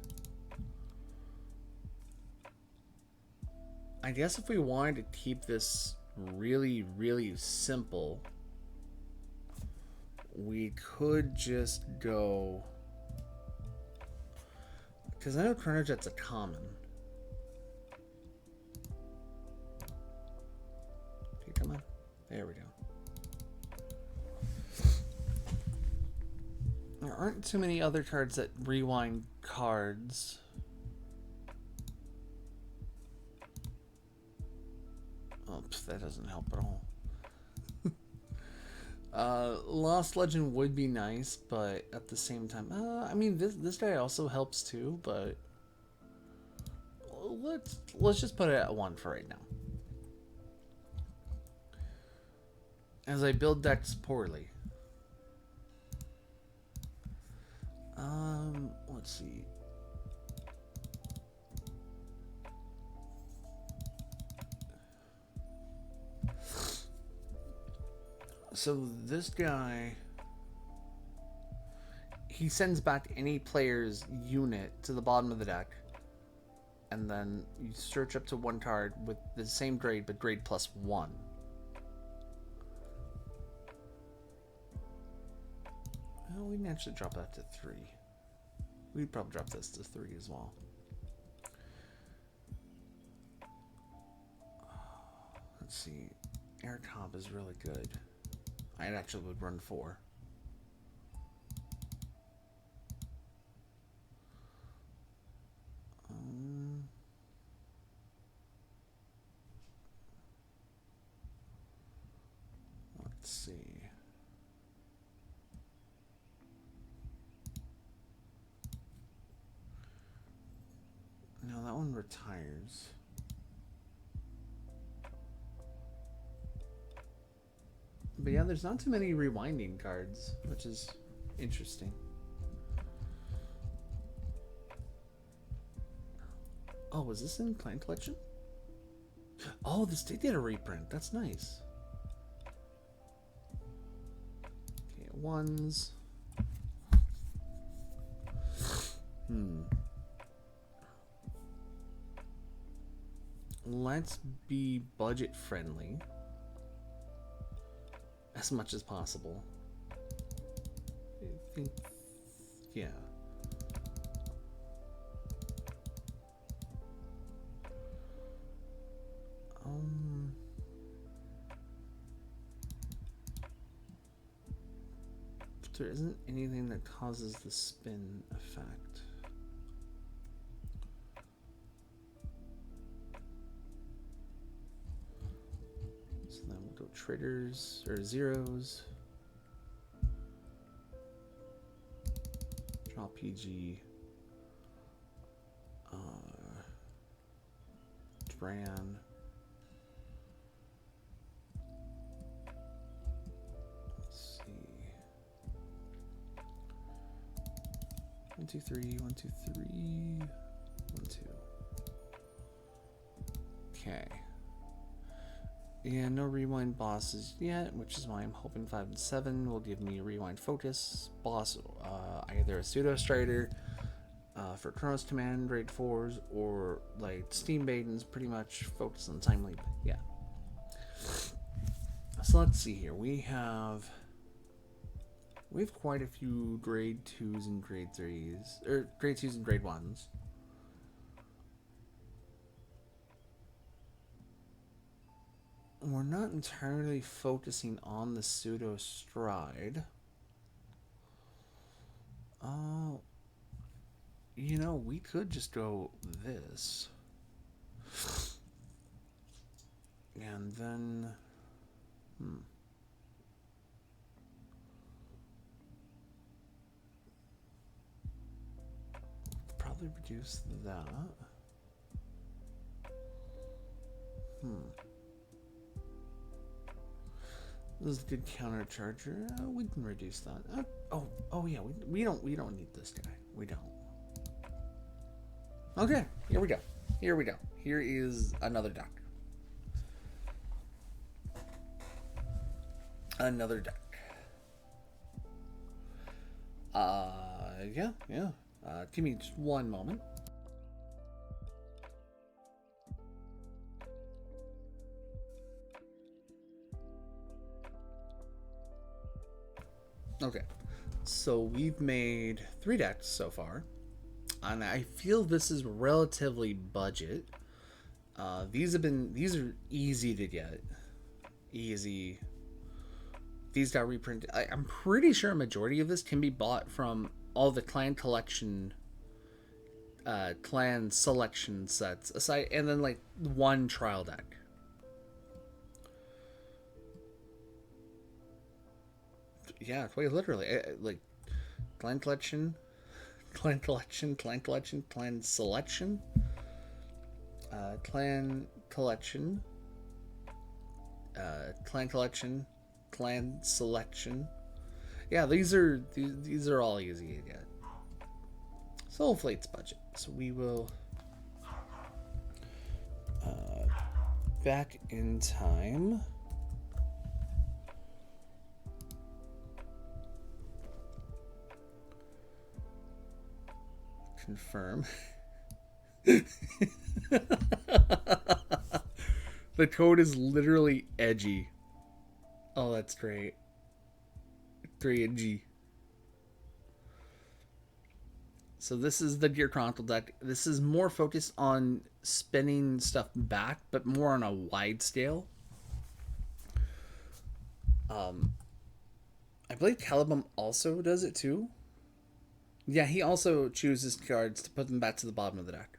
I guess if we wanted to keep this really, really simple, we could just go... Because I know Chronojet's a common. Okay, come on. There we go. There aren't too many other cards that rewind cards. Oops, that doesn't help at all. Lost Legend would be nice, but at the same time, I mean, this guy also helps too. But let's just put it at 1 for right now. As I build decks poorly. Let's see. So this guy, he sends back any player's unit to the bottom of the deck, and then you search up to 1 card with the same grade, but grade +1. Well, we can actually drop that to 3. We'd probably drop this to 3 as well. Let's see. Air Comp is really good. I actually would run 4. Let's see. No, that one retires. But yeah, there's not too many rewinding cards, which is interesting. Oh, was this in Clan Collection? Oh, this did get a reprint. That's nice. Okay, 1s. Let's be budget friendly as much as possible. I think, yeah. But there isn't anything that causes the spin effect. So then we'll go triggers or zeros. Draw PG. Dran. Let's see. 1, 2, 3. 1, 2, 3. 1, 2. Okay. Yeah, no rewind bosses yet, which is why I'm hoping 5 and 7 will give me a rewind focus boss, either a pseudo strider for Chronos Command grade 4s, or like Steam Maidens pretty much focus on Time Leap. Yeah. So let's see here. We have quite a few grade 2s and grade 3s, or grade 2s and grade 1s. we're not entirely focusing on the pseudo stride. Oh, we could just go this. And then... Probably reduce that. This is a good counter charger. We can reduce that. Oh yeah. We don't need this guy. We don't. Okay. Here we go. Here is another deck. Yeah. Give me just one moment. Okay, so we've made 3 decks so far, and I feel this is relatively budget. These are easy to get. Easy. These got reprinted. I'm pretty sure a majority of this can be bought from all the clan collection, clan selection sets aside, and then like one trial deck. Yeah, quite literally. Like clan collection, clan selection, clan collection, clan collection, clan selection. Yeah, these are all easy to get. So hopefully it's budget. So we will back in time. Confirm. The code is literally edgy. Oh, that's great. 3G. So this is the Gear Chronicle deck. This is more focused on spinning stuff back, but more on a wide scale. I believe Calibum also does it too. Yeah, he also chooses cards to put them back to the bottom of the deck.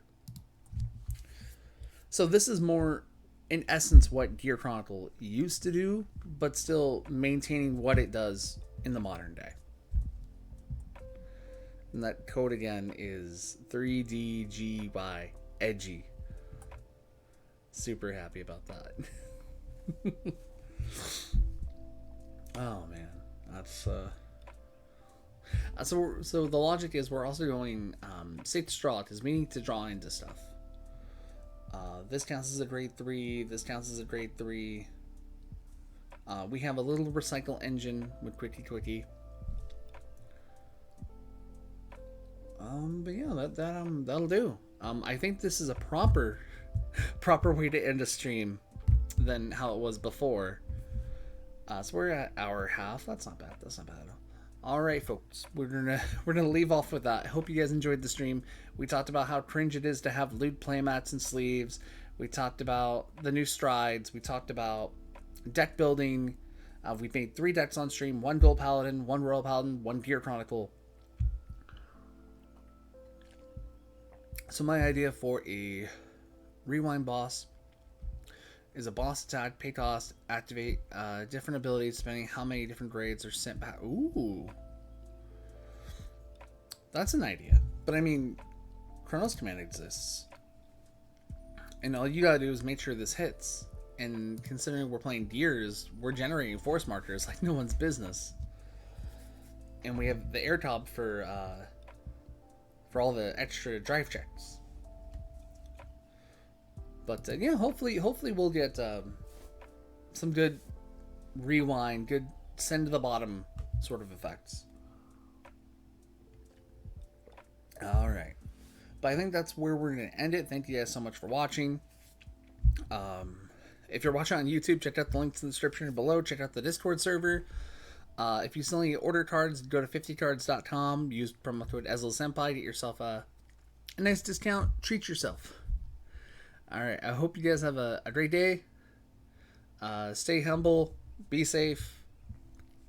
So this is more, in essence, what Gear Chronicle used to do, but still maintaining what it does in the modern day. And that code again is 3DGY, edgy. Super happy about that. Oh man, that's so the logic is we're also going safe to draw because we need to draw into stuff. This counts as a grade 3. This counts as a grade 3. We have a little recycle engine with Quickie. But yeah, that'll do. I think this is a proper way to end a stream than how it was before. So we're at hour half. That's not bad. All right, folks, we're gonna leave off with that. I hope you guys enjoyed the stream. We talked about how cringe it is to have lewd playmats and sleeves. We talked about the new strides. We talked about deck building. We've made 3 decks on stream: 1 Gold Paladin, 1 Royal Paladin, 1 Gear Chronicle. So my idea for a rewind boss is a boss attack, pay cost, activate different abilities depending how many different grades are sent back. Ooh. That's an idea. But I mean, Chronos Command exists. And all you gotta do is make sure this hits. And considering we're playing gears, we're generating force markers like no one's business. And we have the air top for all the extra drive checks. But yeah, hopefully we'll get some good rewind, good send to the bottom sort of effects. All right, but I think that's where we're going to end it. Thank you guys so much for watching. If you're watching on YouTube, check out the links in the description below. Check out the Discord server. If you still need to order cards, go to 50cards.com. Use promo code Senpai. Get yourself a nice discount. Treat yourself. All right. I hope you guys have a great day. Stay humble, be safe.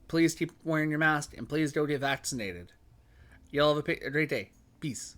Please keep wearing your mask, and please go get vaccinated. Y'all have a great day. Peace.